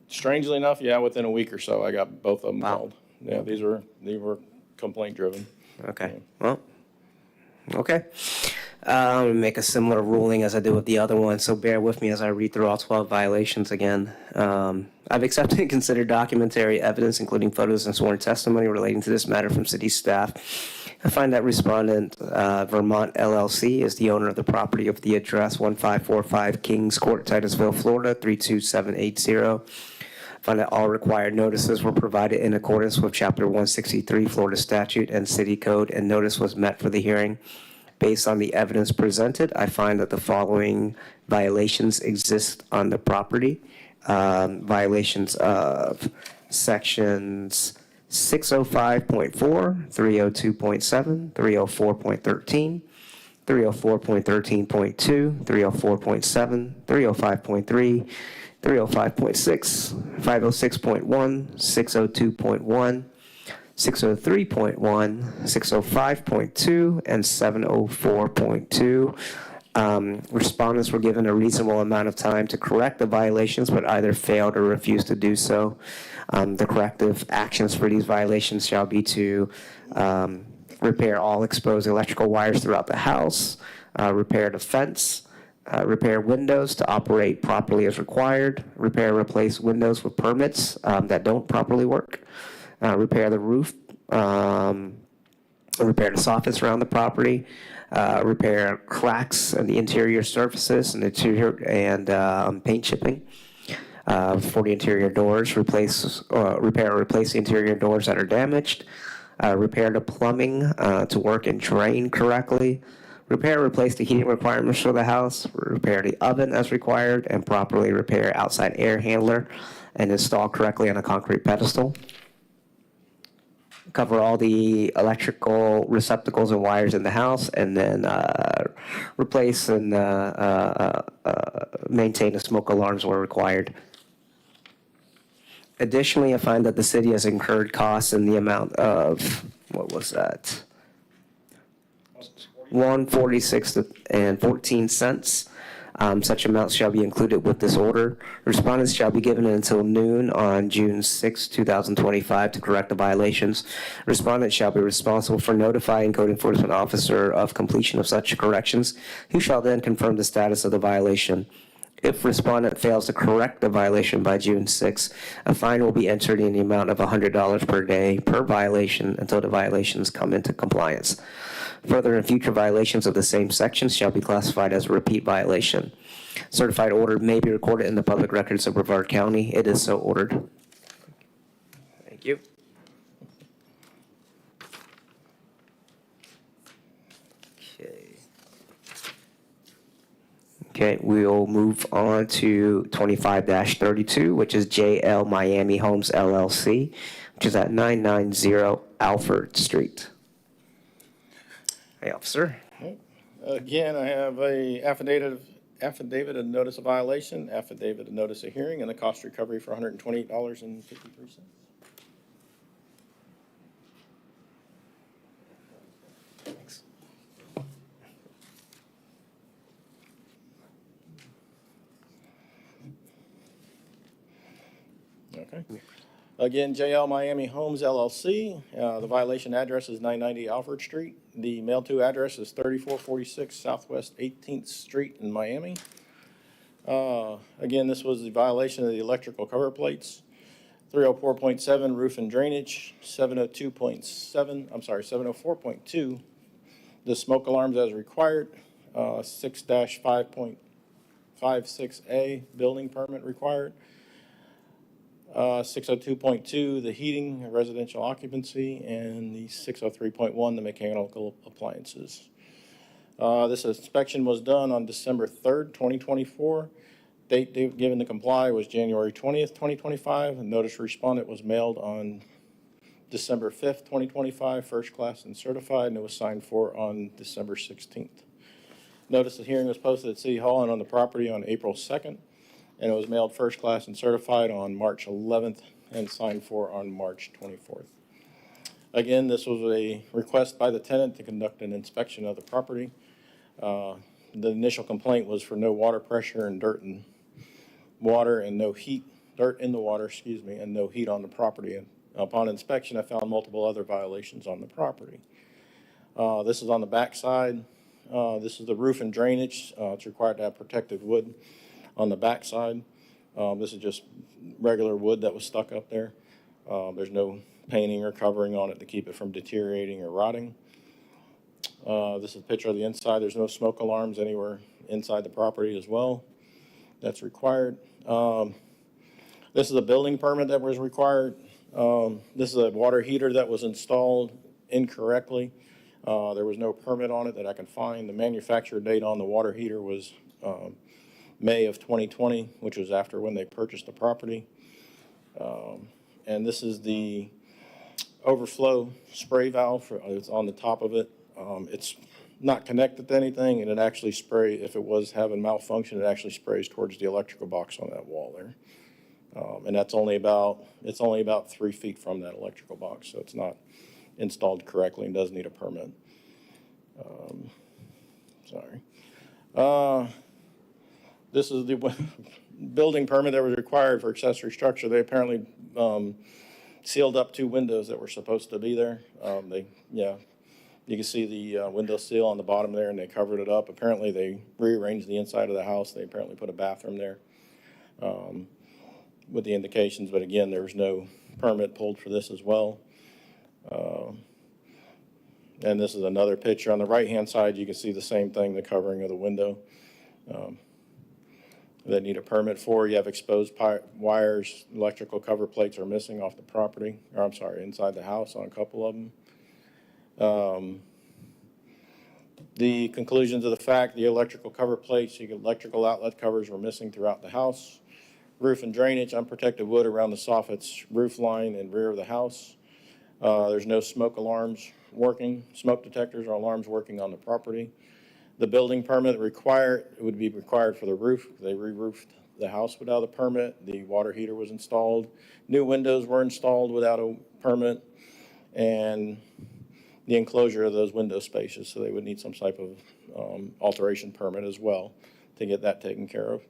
Strangely enough, yeah, within a week or so, I got both of them Wow. called. Yeah, these were complaint driven. Okay, well, okay. I'm gonna make a similar ruling as I did with the other one, so bear with me as I read through all 12 violations again. I've accepted and considered documentary evidence, including photos and sworn testimony relating to this matter from city staff. I find that respondent, Vermont LLC, is the owner of the property of the address 1545 Kings Court, Titusville, Florida, 32780. I find that all required notices were provided in accordance with Chapter 163 Florida Statute and City Code, and notice was met for the hearing. Based on the evidence presented, I find that the following violations exist on the property. Violations of sections 605.4, 302.7, 304.13, 304.13.2, 304.7, 305.3, 305.6, 506.1, 602.1, 603.1, 605.2, and 704.2. Respondents were given a reasonable amount of time to correct the violations, but either failed or refused to do so. The corrective actions for these violations shall be to repair all exposed electrical wires throughout the house, repair the fence, repair windows to operate properly as required, repair or replace windows with permits that don't properly work, repair the roof, repair the soffits around the property, repair cracks in the interior surfaces and paint chipping for the interior doors, repair or replace the interior doors that are damaged, repair the plumbing to work and drain correctly, Repair or replace the heating requirements for the house, repair the oven as required, and properly repair outside air handler and install correctly on a concrete pedestal. Cover all the electrical receptacles and wires in the house, and then replace and maintain the smoke alarms where required. Additionally, I find that the city has incurred costs in the amount of, what was that? $146.14. Such amounts shall be included with this order. Respondents shall be given until noon on June 6, 2025 to correct the violations. Respondents shall be responsible for notifying code enforcement officer of completion of such corrections, who shall then confirm the status of the violation. If respondent fails to correct the violation by June 6, a fine will be entered in the amount of $100 per day per violation until the violations come into compliance. Further, and future violations of the same sections shall be classified as a repeat violation. Certified order may be recorded in the public records of Brevard County. It is so ordered. Thank you. Okay, we'll move on to 25-32, which is JL Miami Homes LLC, which is at 990 Alfred Street. Hey, officer. Again, I have a affidavit of notice of violation, affidavit of notice of hearing, and a cost recovery for $128.53. Thanks. Okay. Again, JL Miami Homes LLC. The violation address is 990 Alfred Street. The mail-to address is 3446 Southwest 18th Street in Miami. Again, this was the violation of the electrical cover plates. 304.7 roof and drainage. 704.2 the smoke alarms as required. 6-5.56A building permit required. 602.2, the heating, residential occupancy, and the 603.1, the mechanical appliances. This inspection was done on December 3rd, 2024. Date given to comply was January 20th, 2025. A notice respondent was mailed on December 5th, 2025, first class and certified, and it was signed for on December 16th. Notice of hearing was posted at City Hall and on the property on April 2nd. And it was mailed first class and certified on March 11th and signed for on March 24th. Again, this was a request by the tenant to conduct an inspection of the property. The initial complaint was for no water pressure and dirt and water and no heat, dirt in the water, excuse me, and no heat on the property. And upon inspection, I found multiple other violations on the property. This is on the back side. This is the roof and drainage. It's required to have protective wood on the back side. This is just regular wood that was stuck up there. There's no painting or covering on it to keep it from deteriorating or rotting. This is a picture of the inside. There's no smoke alarms anywhere inside the property as well. That's required. This is a building permit that was required. This is a water heater that was installed incorrectly. There was no permit on it that I can find. The manufacturer date on the water heater was May of 2020, which was after when they purchased the property. And this is the overflow spray valve. It's on the top of it. It's not connected to anything, and it actually sprays, if it was having malfunction, it actually sprays towards the electrical box on that wall there. And that's only about 3 feet from that electrical box, so it's not installed correctly and does need a permit. This is the building permit that was required for accessory structure. They apparently sealed up 2 windows that were supposed to be there. You can see the window seal on the bottom there, and they covered it up. Apparently, they rearranged the inside of the house. They apparently put a bathroom there with the indications, but again, there was no permit pulled for this as well. And this is another picture. On the right-hand side, you can see the same thing, the covering of the window that need a permit for. You have exposed wires, electrical cover plates are missing off the property, or I'm sorry, inside the house on a couple of them. The conclusions of the fact, the electrical cover plates, the electrical outlet covers were missing throughout the house. Roof and drainage, unprotected wood around the soffit's roof line and rear of the house. There's no smoke alarms working, smoke detectors or alarms working on the property. The building permit would be required for the roof. They re-roofed the house without a permit. The water heater was installed. New windows were installed without a permit. And the enclosure of those window spaces, so they would need some type of alteration permit as well to get that taken care of.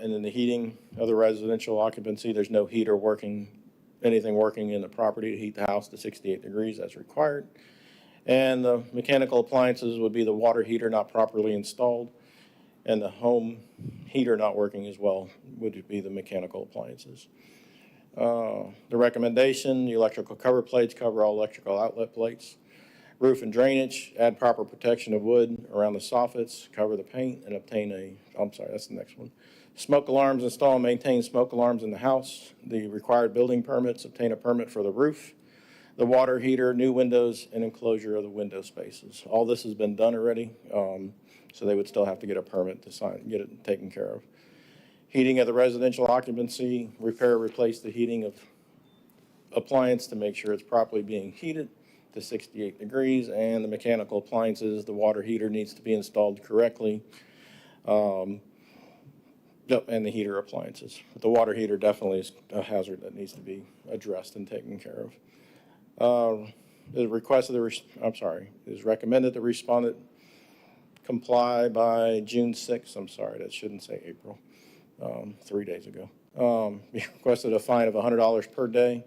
And then the heating of the residential occupancy, there's no heater working, anything working in the property to heat the house to 68 degrees as required. And the mechanical appliances would be the water heater not properly installed, and the home heater not working as well would be the mechanical appliances. The recommendation, the electrical cover plates cover all electrical outlet plates. Roof and drainage, add proper protection of wood around the soffits, cover the paint, and obtain that's the next one. Smoke alarms, install and maintain smoke alarms in the house. The required building permits, obtain a permit for the roof, the water heater, new windows, and enclosure of the window spaces. All this has been done already, so they would still have to get a permit to get it taken care of. Heating of the residential occupancy, repair, replace the heating of appliance to make sure it's properly being heated to 68 degrees, and the mechanical appliances, the water heater needs to be installed correctly, and the heater appliances. But the water heater definitely is a hazard that needs to be addressed and taken care of. It is recommended the respondent comply by June 6th. I'm sorry, that shouldn't say April, 3 days ago. He requested a fine of $100 per day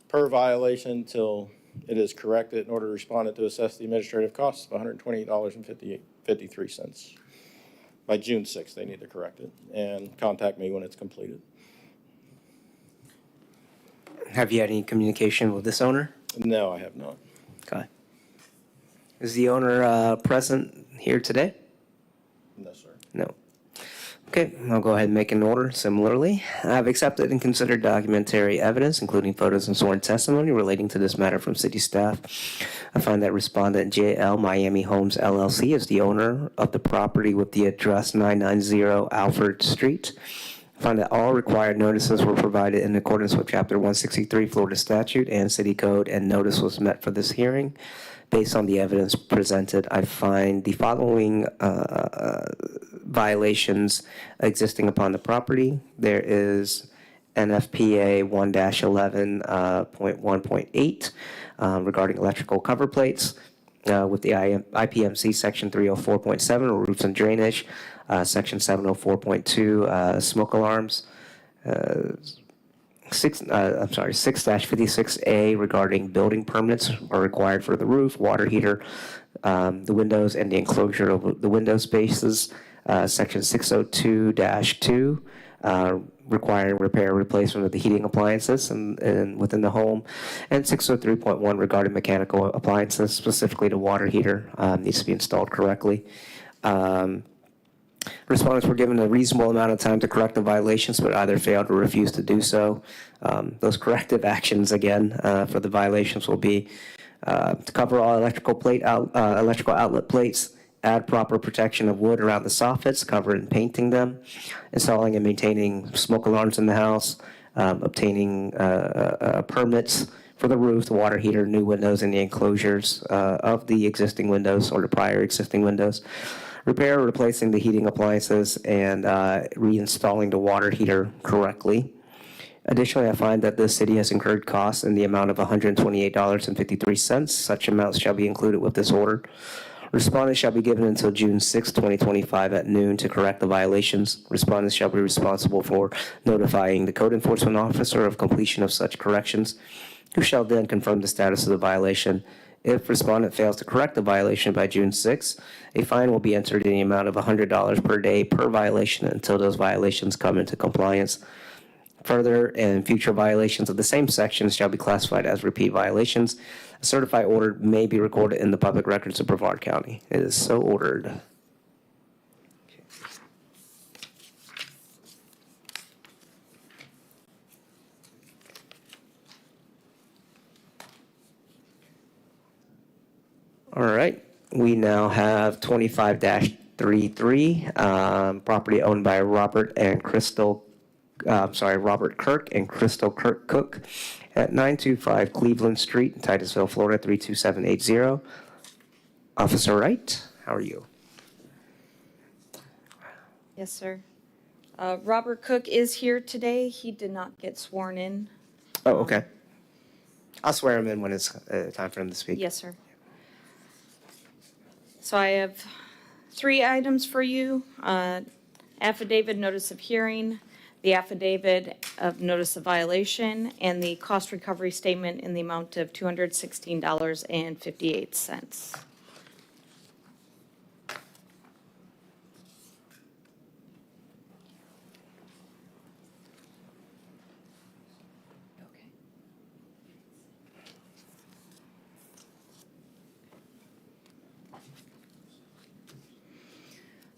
per violation till it is corrected in order to respondent to assess the administrative costs of $128.53. By June 6th, they need to correct it and contact me when it's completed. Have you had any communication with this owner? No, I have not. Okay. Is the owner present here today? No, sir. No. Okay, I'll go ahead and make an order similarly. I've accepted and considered documentary evidence, including photos and sworn testimony relating to this matter from city staff. I find that respondent JL Miami Homes LLC is the owner of the property with the address 990 Alfred Street. I find that all required notices were provided in accordance with Chapter 163 Florida Statute and City Code, and notice was met for this hearing. Based on the evidence presented, I find the following violations existing upon the property. There is NFPA 1-11.1.8 regarding electrical cover plates with the IPMC Section 304.7 roofs and drainage, Section 704.2 smoke alarms, 6-56A regarding building permits are required for the roof, water heater, the windows, and the enclosure of the window spaces. Section 602-2 requiring repair or replacement of the heating appliances and within the home, and 603.1 regarding mechanical appliances, specifically the water heater needs to be installed correctly. Respondents were given a reasonable amount of time to correct the violations, but either failed or refused to do so. Those corrective actions, again, for the violations will be to cover all electrical outlet plates, add proper protection of wood around the soffits, cover and painting them, installing and maintaining smoke alarms in the house, obtaining permits for the roof, the water heater, new windows, and the enclosures of the existing windows or the prior existing windows. Repair or replacing the heating appliances, and reinstalling the water heater correctly. Additionally, I find that the city has incurred costs in the amount of $128.53. Such amounts shall be included with this order. Respondents shall be given until June 6, 2025 at noon to correct the violations. Respondents shall be responsible for notifying the code enforcement officer of completion of such corrections, who shall then confirm the status of the violation. If respondent fails to correct the violation by June 6, a fine will be entered in the amount of $100 per day per violation until those violations come into compliance. Further, and future violations of the same sections shall be classified as repeat violations. A certified order may be recorded in the public records of Brevard County. It is so ordered. All right. We now have 25-33, property owned by Robert Kirk and Crystal Kirk Cook at 925 Cleveland Street, Titusville, Florida, 32780. Officer Wright, how are you? Yes, sir. Robert Cook is here today. He did not get sworn in. Oh, okay. I'll swear him in when it's time for him to speak. Yes, sir. So I have 3 items for you. Affidavit, notice of hearing, the affidavit of notice of violation, and the cost recovery statement in the amount of $216.58.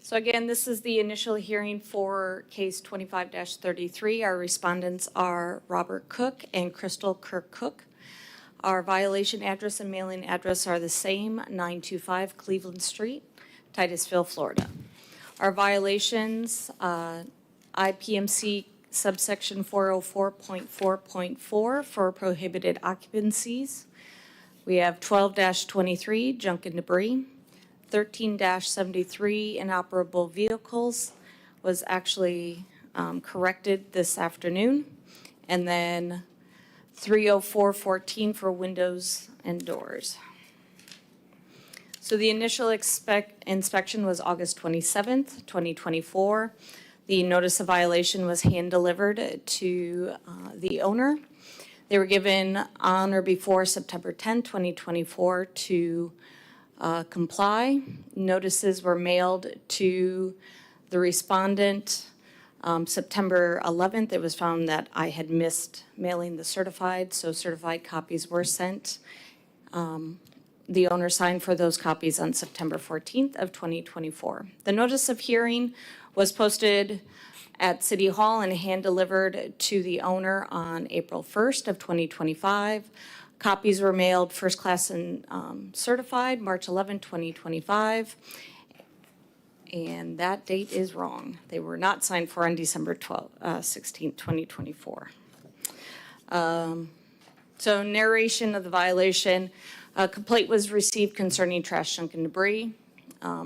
So again, this is the initial hearing for case 25-33. Our respondents are Robert Cook and Crystal Kirk Cook. Our violation address and mailing address are the same, 925 Cleveland Street, Titusville, Florida. Our violations, IPMC subsection 404.4.4 for prohibited occupancies. We have 12-23, junk and debris. 13-73, inoperable vehicles was actually corrected this afternoon. And then 304.14 for windows and doors. So the initial inspection was August 27th, 2024. The notice of violation was hand-delivered to the owner. They were given on or before September 10th, 2024 to comply. Notices were mailed to the respondent September 11th. It was found that I had missed mailing the certified, so certified copies were sent. The owner signed for those copies on September 14th of 2024. The notice of hearing was posted at City Hall and hand-delivered to the owner on April 1st of 2025. Copies were mailed first class and certified March 11, 2025. And that date is wrong. They were not signed for on December 16, 2024. So narration of the violation. A complaint was received concerning trash, junk, and debris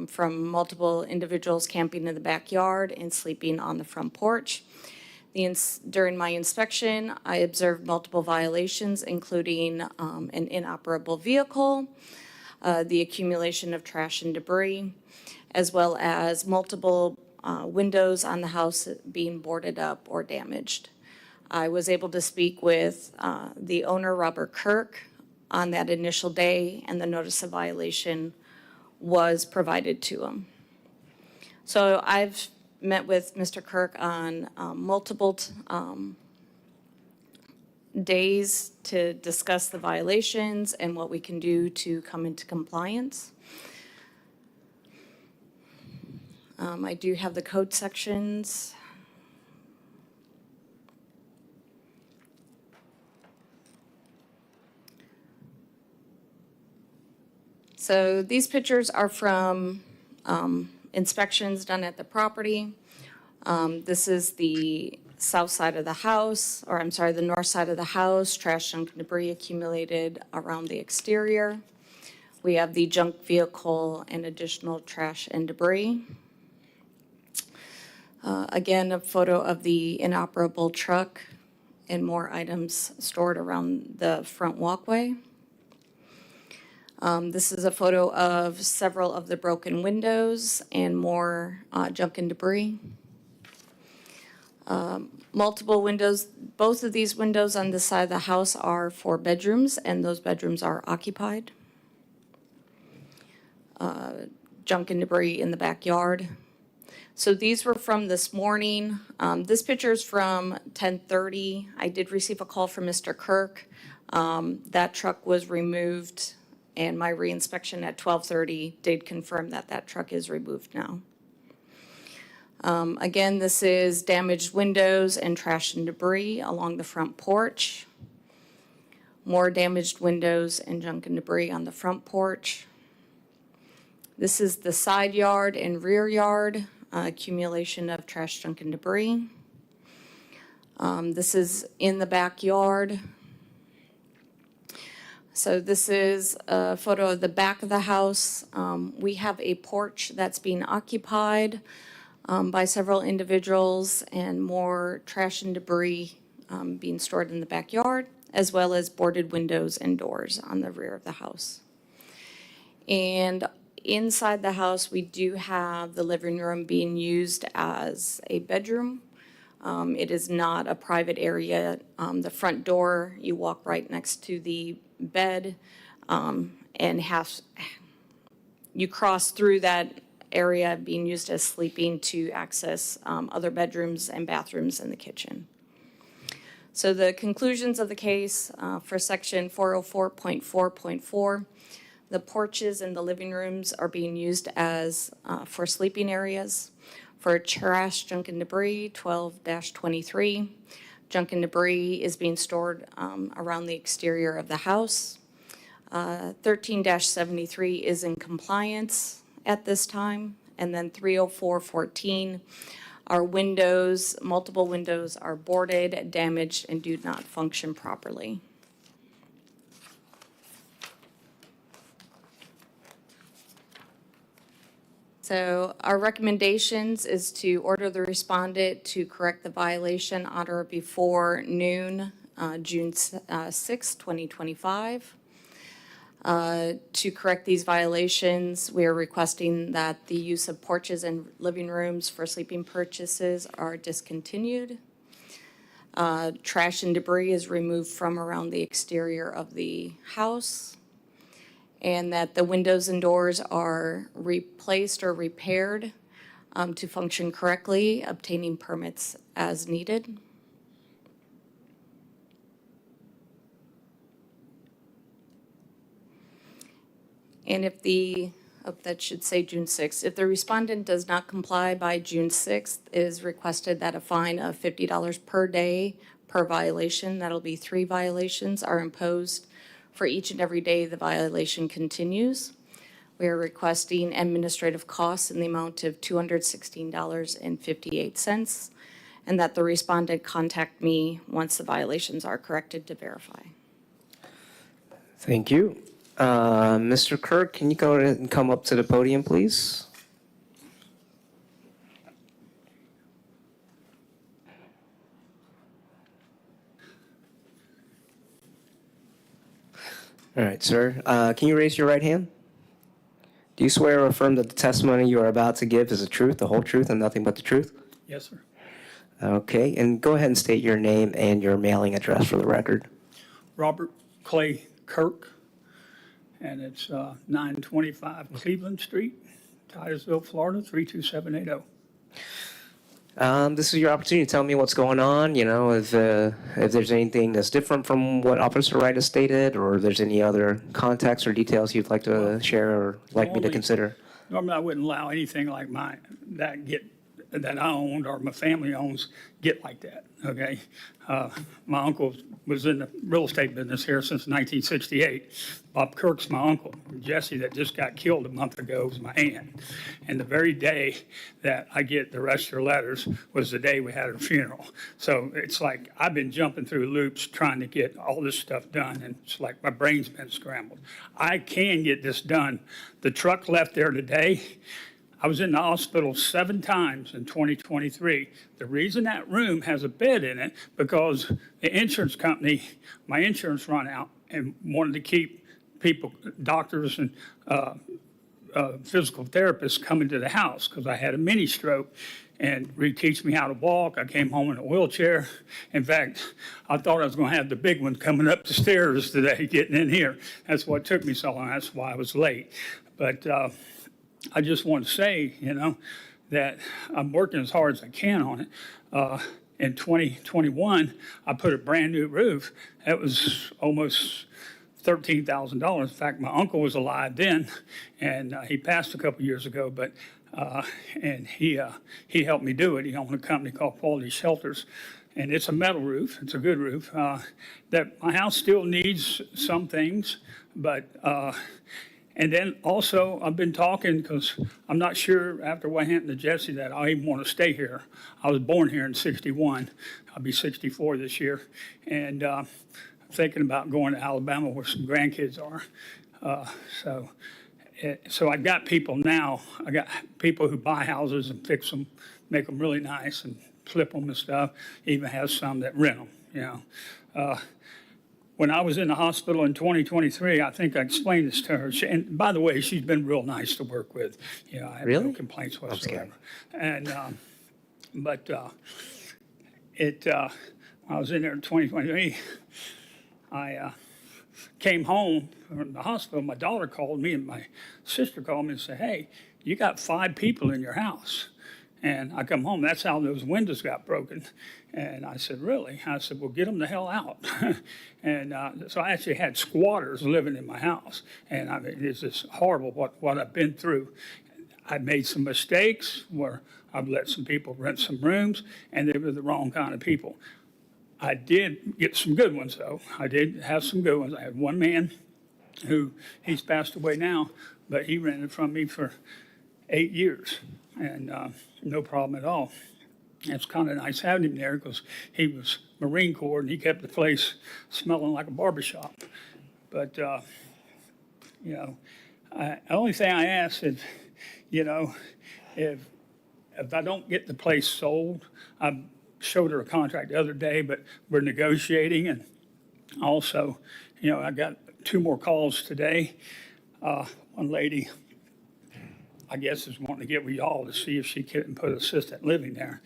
from multiple individuals camping in the backyard and sleeping on the front porch. During my inspection, I observed multiple violations, including an inoperable vehicle, the accumulation of trash and debris, as well as multiple windows on the house being boarded up or damaged. I was able to speak with the owner, Robert Kirk, on that initial day, and the notice of violation was provided to him. So I've met with Mr. Kirk on multiple days to discuss the violations and what we can do to come into compliance. I do have the code sections. So these pictures are from inspections done at the property. This is the south side of the house, or I'm sorry, the north side of the house, trash, junk, and debris accumulated around the exterior. We have the junk vehicle and additional trash and debris. Again, a photo of the inoperable truck and more items stored around the front walkway. This is a photo of several of the broken windows and more junk and debris. Multiple windows. Both of these windows on this side of the house are 4 bedrooms, and those bedrooms are occupied. Junk and debris in the backyard. So these were from this morning. This picture is from 10:30. I did receive a call from Mr. Kirk. That truck was removed, and my reinspection at 12:30 did confirm that that truck is removed now. Again, this is damaged windows and trash and debris along the front porch. More damaged windows and junk and debris on the front porch. This is the side yard and rear yard, accumulation of trash, junk, and debris. This is in the backyard. So this is a photo of the back of the house. We have a porch that's being occupied by several individuals and more trash and debris being stored in the backyard, as well as boarded windows and doors on the rear of the house. And inside the house, we do have the living room being used as a bedroom. It is not a private area. The front door, you walk right next to the bed, and you cross through that area being used as sleeping to access other bedrooms and bathrooms in the kitchen. So the conclusions of the case for section 404.4.4, the porches and the living rooms are being used as for sleeping areas. For trash, junk, and debris, 12-23. Junk and debris is being stored around the exterior of the house. 13-73 is in compliance at this time. And then 304.14 are windows, multiple windows are boarded, damaged, and do not function properly. So our recommendations is to order the respondent to correct the violation on or before noon, June 6, 2025. To correct these violations, we are requesting that the use of porches and living rooms for sleeping purposes are discontinued. Trash and debris is removed from around the exterior of the house. And that the windows and doors are replaced or repaired to function correctly, obtaining permits as needed. And if that should say June 6th. If the respondent does not comply by June 6th, it is requested that a fine of $50 per day per violation, that'll be 3 violations, are imposed for each and every day the violation continues. We are requesting administrative costs in the amount of $216.58, and that the respondent contact me once the violations are corrected to verify. Thank you. Mr. Kirk, can you go ahead and come up to the podium, please? All right, sir. Can you raise your right hand? Do you swear or affirm that the testimony you are about to give is the truth, the whole truth, and nothing but the truth? Yes, sir. Okay, and go ahead and state your name and your mailing address for the record. Robert Clay Kirk, and it's 925 Cleveland Street, Titusville, Florida, 32780. This is your opportunity to tell me what's going on, if there's anything that's different from what Officer Wright has stated, or if there's any other context or details you'd like to share or like me to consider. Normally, I wouldn't allow anything like mine that I owned or my family owns get like that, okay? My uncle was in the real estate business here since 1968. Bob Kirk's my uncle. Jesse, that just got killed a month ago, was my aunt. And the very day that I get the rest of her letters was the day we had her funeral. So it's like I've been jumping through loops trying to get all this stuff done, and it's like my brain's been scrambled. I can get this done. The truck left there today. I was in the hospital 7 times in 2023. The reason that room has a bed in it, because the insurance company, my insurance run out and wanted to keep people, doctors and physical therapists coming to the house because I had a mini stroke and reteach me how to walk. I came home in a wheelchair. In fact, I thought I was going to have the big one coming up the stairs today, getting in here. That's what took me so long. That's why I was late. But I just want to say, that I'm working as hard as I can on it. In 2021, I put a brand new roof. That was almost $13,000. In fact, my uncle was alive then, and he passed a couple years ago, but and he helped me do it. He owned a company called Quality Shelters, and it's a metal roof. It's a good roof. That my house still needs some things, but And then also, I've been talking, because I'm not sure after what happened to Jesse that I even want to stay here. I was born here in 61. I'll be 64 this year. And I'm thinking about going to Alabama where some grandkids are. So I got people now. I got people who buy houses and fix them, make them really nice and flip them and stuff. Even have some that rent them, you know. When I was in the hospital in 2023, I think I explained this to her. And by the way, she's been real nice to work with. You know, I have no Really? complaints scared. whatsoever. And, when I was in there in 2023, I came home from the hospital. My daughter called me and my sister called me and said, "Hey, you got 5 people in your house." And I come home, that's how those windows got broken. And I said, "Really?" I said, "Well, get them the hell out." And so I actually had squatters living in my house. And I mean, it's just horrible what I've been through. I made some mistakes where I've let some people rent some rooms, and they were the wrong kind of people. I did get some good ones, though. I did have some good ones. I had one man who, he's passed away now, but he rented from me for 8 years, and no problem at all. It's kind of nice having him there because he was Marine Corps and he kept the place smelling like a barbershop. But, you know, the only thing I ask is, you know, if I don't get the place sold, I showed her a contract the other day, but we're negotiating. And also, you know, I got 2 more calls today. One lady, I guess, is wanting to get with y'all to see if she can put assistant living there.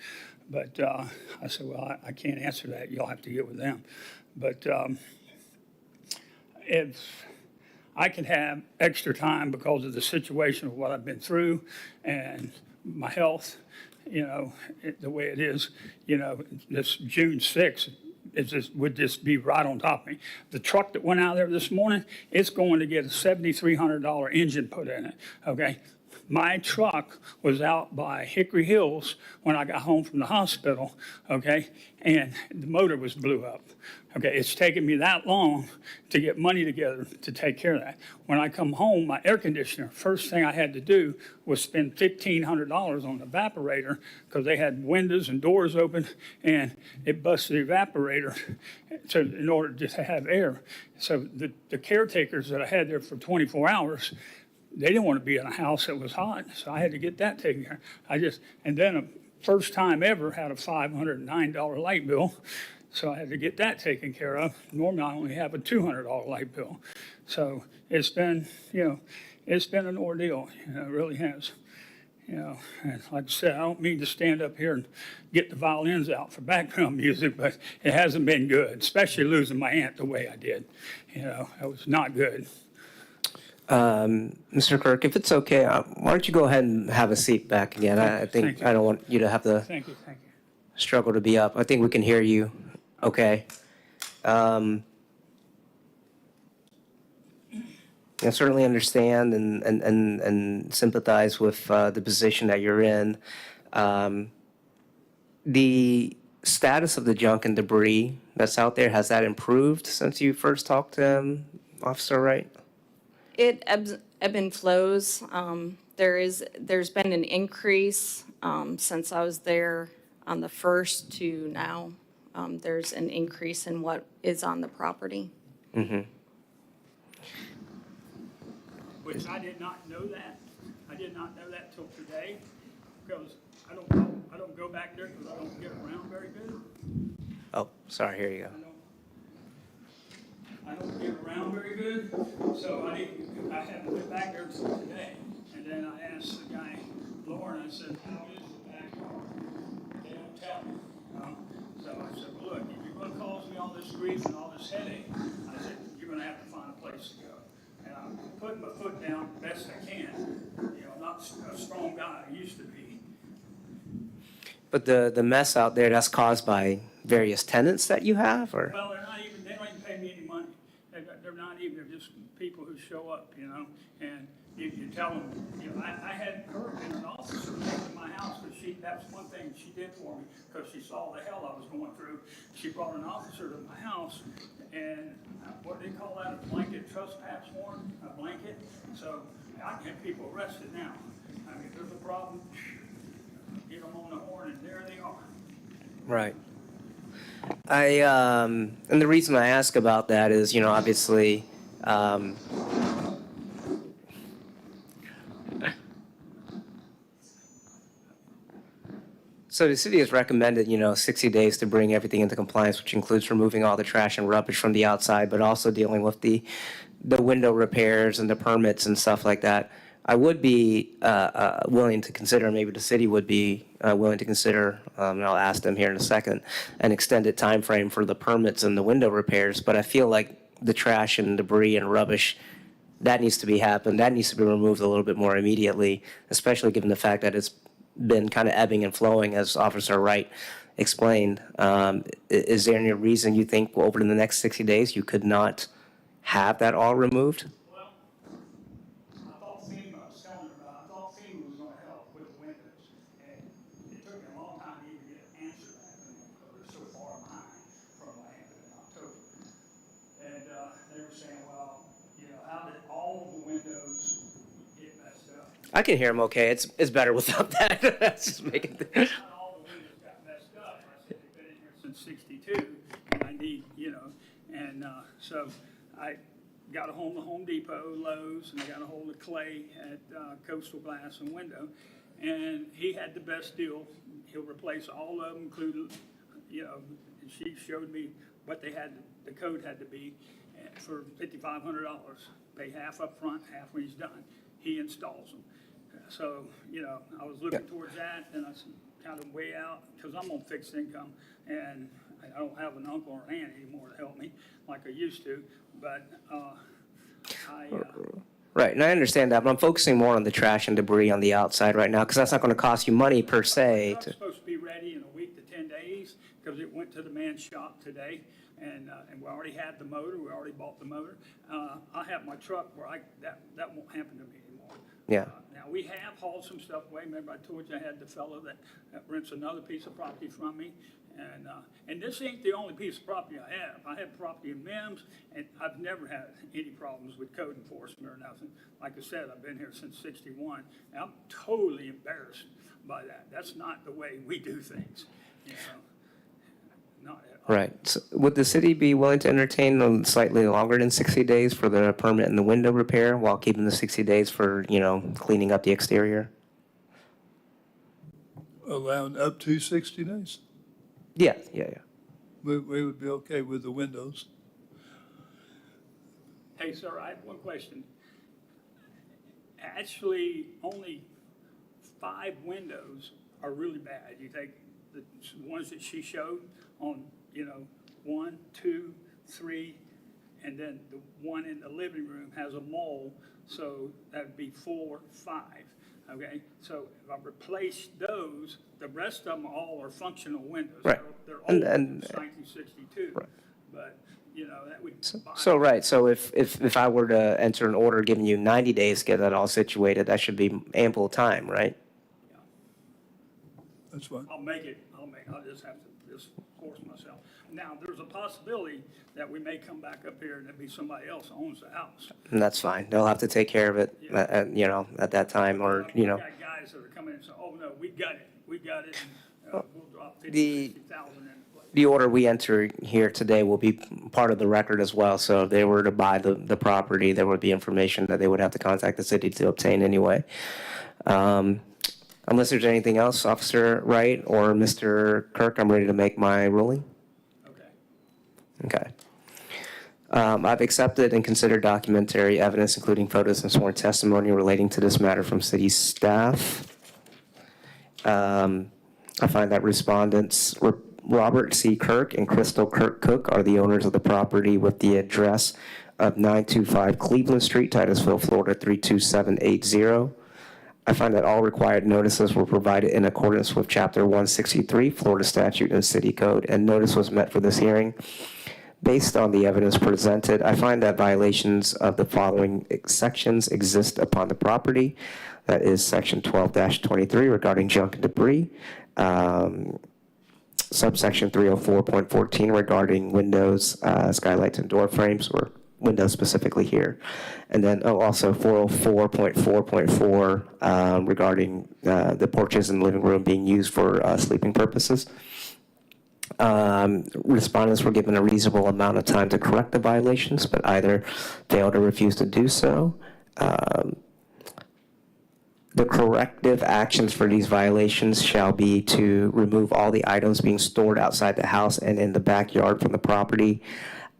But I said, well, I can't answer that. You'll have to get with them. But if I can have extra time because of the situation of what I've been through and my health, you know, the way it is, you know, this June 6th, would just be right on top of me. The truck that went out there this morning, it's going to get a $7,300 engine put in it, okay? My truck was out by Hickory Hills when I got home from the hospital, okay? And the motor was blew up, okay? It's taken me that long to get money together to take care of that. When I come home, my air conditioner, first thing I had to do was spend $1,500 on the evaporator because they had windows and doors open and it busted the evaporator in order to have air. So the caretakers that I had there for 24 hours, they didn't want to be in a house that was hot, so I had to get that taken care of. And then a first time ever had a $509 light bill, so I had to get that taken care of. Normally I only have a $200 light bill. So it's been, you know, it's been an ordeal, you know, it really has. You know, and like I said, I don't mean to stand up here and get the violins out for background music, but it hasn't been good, especially losing my aunt the way I did. You know, it was not good. Mr. Kirk, if it's okay, why don't you go ahead and have a seat back again? I Thank think you. I don't want you to have to Thank you, thank you. struggle to be up. I think we can hear you okay. I certainly understand and sympathize with the position that you're in. The status of the junk and debris that's out there, has that improved since you first talked to Officer Wright? It ebb and flows. There's been an increase since I was there on the 1st to now. There's an increase in what is on the property. Mm-hmm. Which I did not know that. I did not know that till today, because I don't go back there because I don't get around very good. Oh, sorry, here you go. I don't get around very good, so I haven't been back there until today. And then I asked the guy, Lauren, I said, how is the backyard? They don't tell me. So I said, well, look, if you're going to cause me all this grief and all this headache, I said, you're going to have to find a place to go. And I'm putting my foot down the best I can. You know, not a strong guy I used to be. But the mess out there, that's caused by various tenants that you have, or? Well, they don't even pay me any money. They're not even, they're just people who show up, you know, and you tell them, I had her and an officer come to my house, because that's one thing she did for me, because she saw the hell I was going through. She brought an officer to my house, and what do they call that, a blanket trespass warrant, a blanket? So I can have people arrested now. I mean, if there's a problem, get them on the horn, and there they are. Right. And the reason I ask about that is, obviously, so the city has recommended, 60 days to bring everything into compliance, which includes removing all the trash and rubbish from the outside, but also dealing with the window repairs and the permits and stuff like that. I would be willing to consider, maybe the city would be willing to consider, and I'll ask them here in a second, an extended time frame for the permits and the window repairs. But I feel like the trash and debris and rubbish, that needs to be removed a little bit more immediately, especially given the fact that it's been kind of ebbing and flowing, as Officer Wright explained. Is there any reason you think over the next 60 days you could not have that all removed? I thought FEMA was going to help with the windows, and it took me a long time to even get an answer back from them, because they're so far behind from what happened in October. And they were saying, well, how did all the windows get messed up? I can hear him okay. It's better without that. That's just making Not all the windows got messed up. I said, they've been in here since '62, and I need, and so I got a hold of Home Depot, Lowe's, and I got a hold of Clay at Coastal Glass and Window, and he had the best deal. He'll replace all of them, including, and she showed me what the code had to be for $5,500. Pay half up front, half when he's done. He installs them. So, I was looking towards that, and I kind of way out, because I'm on fixed income, and I don't have an uncle or aunt anymore to help me like I used to, but Right, and I understand that, but I'm focusing more on the trash and debris on the outside right now, because that's not going to cost you money per se. It's supposed to be ready in a week to 10 days, because it went to the man's shop today, and we already had the motor, we already bought the motor. I have my truck where that won't happen to me anymore. Yeah. Now, we have hauled some stuff away. Remember, I told you I had the fellow that rents another piece of property from me. And this ain't the only piece of property I have. I have property in Mims, and I've never had any problems with code enforcement or nothing. Like I said, I've been here since '61, and I'm totally embarrassed by that. That's not the way we do things, Not at all. Right. So would the city be willing to entertain slightly longer than 60 days for the permit and the window repair, while keeping the 60 days for, cleaning up the exterior? Allowing up to 60 days. Yeah. We would be okay with the windows. Hey, sir, I have one question. Actually, only 5 windows are really bad. You take the ones that she showed on, 1, 2, 3, and then the one in the living room has a mole, so that'd be 4, 5. Okay, so if I replace those, the rest of them all are functional windows. Right. They're old, And since 1962. Right. But, that would. So right. So if I were to enter an order giving you 90 days to get that all situated, that should be ample time, right? Yeah. That's fine. I'll just have to force myself. Now, there's a possibility that we may come back up here and there'll be somebody else who owns the house. And that's fine. They'll have to take care of it, at that time, or, We got guys that are coming in and say, oh, no, we got it, and we'll drop 50,000 in. The order we enter here today will be part of the record as well. So if they were to buy the property, there would be information that they would have to contact the city to obtain anyway. Unless there's anything else, Officer Wright or Mr. Kirk, I'm ready to make my ruling. Okay. I've accepted and considered documentary evidence, including photos and sworn testimony relating to this matter from city staff. I find that respondents Robert C. Kirk and Crystal Kirk Cook are the owners of the property with the address of 925 Cleveland Street, Titusville, Florida 32780. I find that all required notices were provided in accordance with Chapter 163, Florida Statute and City Code, and notice was met for this hearing. Based on the evidence presented, I find that violations of the following sections exist upon the property. That is section 12-23 regarding junk and debris, subsection 304.14 regarding windows, skylights, and door frames, or windows specifically here. And then also 404.4.4 regarding the porches and living room being used for sleeping purposes. Respondents were given a reasonable amount of time to correct the violations, but either failed or refused to do so. The corrective actions for these violations shall be to remove all the items being stored outside the house and in the backyard from the property,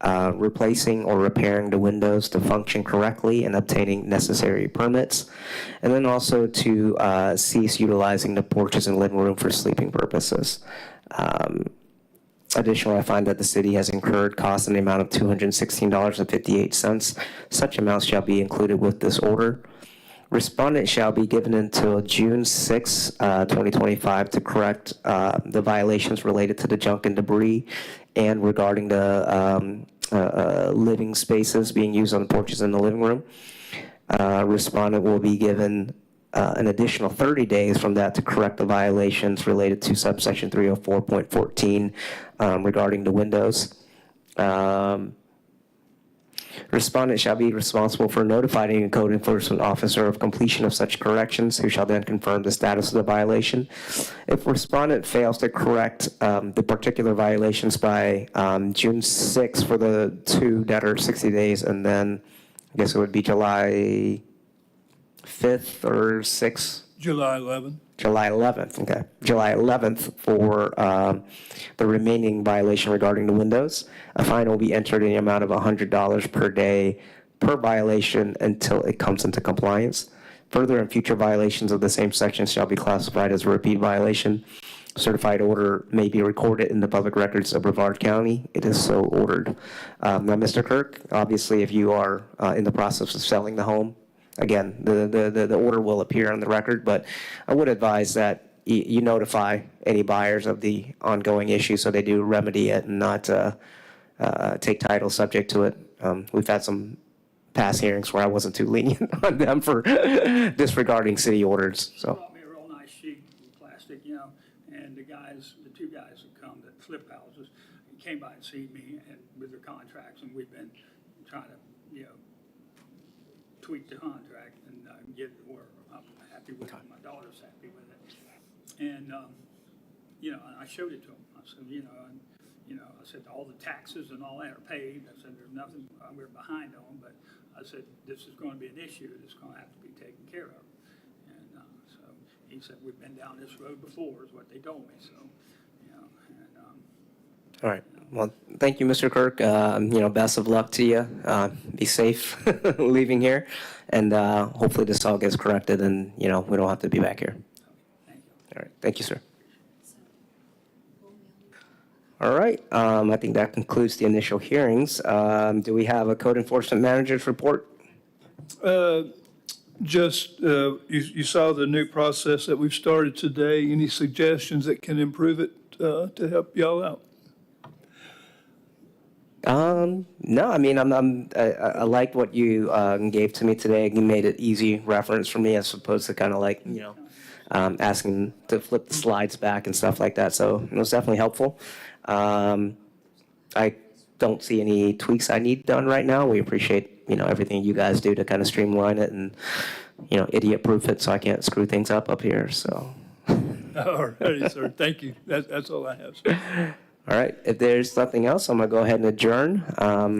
replacing or repairing the windows to function correctly and obtaining necessary permits, and then also to cease utilizing the porches and living room for sleeping purposes. Additionally, I find that the city has incurred costs in the amount of $216.58. Such amounts shall be included with this order. Respondent shall be given until June 6, 2025 to correct the violations related to the junk and debris and regarding the living spaces being used on the porches in the living room. Respondent will be given an additional 30 days from that to correct the violations related to subsection 304.14 regarding the windows. Respondent shall be responsible for notifying a code enforcement officer of completion of such corrections, who shall then confirm the status of the violation. If respondent fails to correct the particular violations by June 6 for the two that are 60 days, and then I guess it would be July 5th or 6th? July 11th. July 11th, okay. July 11th for the remaining violation regarding the windows. A fine will be entered in the amount of $100 per day per violation until it comes into compliance. Further and future violations of the same section shall be classified as a repeat violation. Certified order may be recorded in the public records of Brevard County. It is so ordered. Now, Mr. Kirk, obviously, if you are in the process of selling the home, again, the order will appear on the record, but I would advise that you notify any buyers of the ongoing issue so they do remedy it and not take title subject to it. We've had some past hearings where I wasn't too lenient on them for disregarding city orders, so. Brought me a real nice sheet of plastic, and the two guys that come that flip houses, came by and seen me and with their contracts, and we've been trying to, tweak the contract and get it where I'm happy with it. My daughter's happy with it. And, I showed it to them. I said, I said, all the taxes and all that are paid. I said, there's nothing, we're behind on, but I said, this is going to be an issue that's going to have to be taken care of. And so he said, we've been down this road before, is what they told me. So, All right. Well, thank you, Mr. Kirk. Best of luck to you. Be safe leaving here. And hopefully this all gets corrected and, we don't have to be back here. thank you. All right. Thank you, sir. All right. I think that concludes the initial hearings. Do we have a code enforcement manager's report? You saw the new process that we've started today. Any suggestions that can improve it to help y'all out? No, I mean, I liked what you gave to me today. You made it easy reference for me as opposed to kind of like, asking to flip the slides back and stuff like that. So it was definitely helpful. I don't see any tweaks I need done right now. We appreciate, everything you guys do to kind of streamline it and, idiot-proof it so I can't screw things up here. So. All righty, sir. Thank you. That's all I have, sir. All right. If there's nothing else, I'm going to go ahead and adjourn.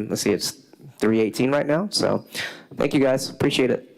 Let's see, it's 3:18 right now. So thank you, guys. Appreciate it.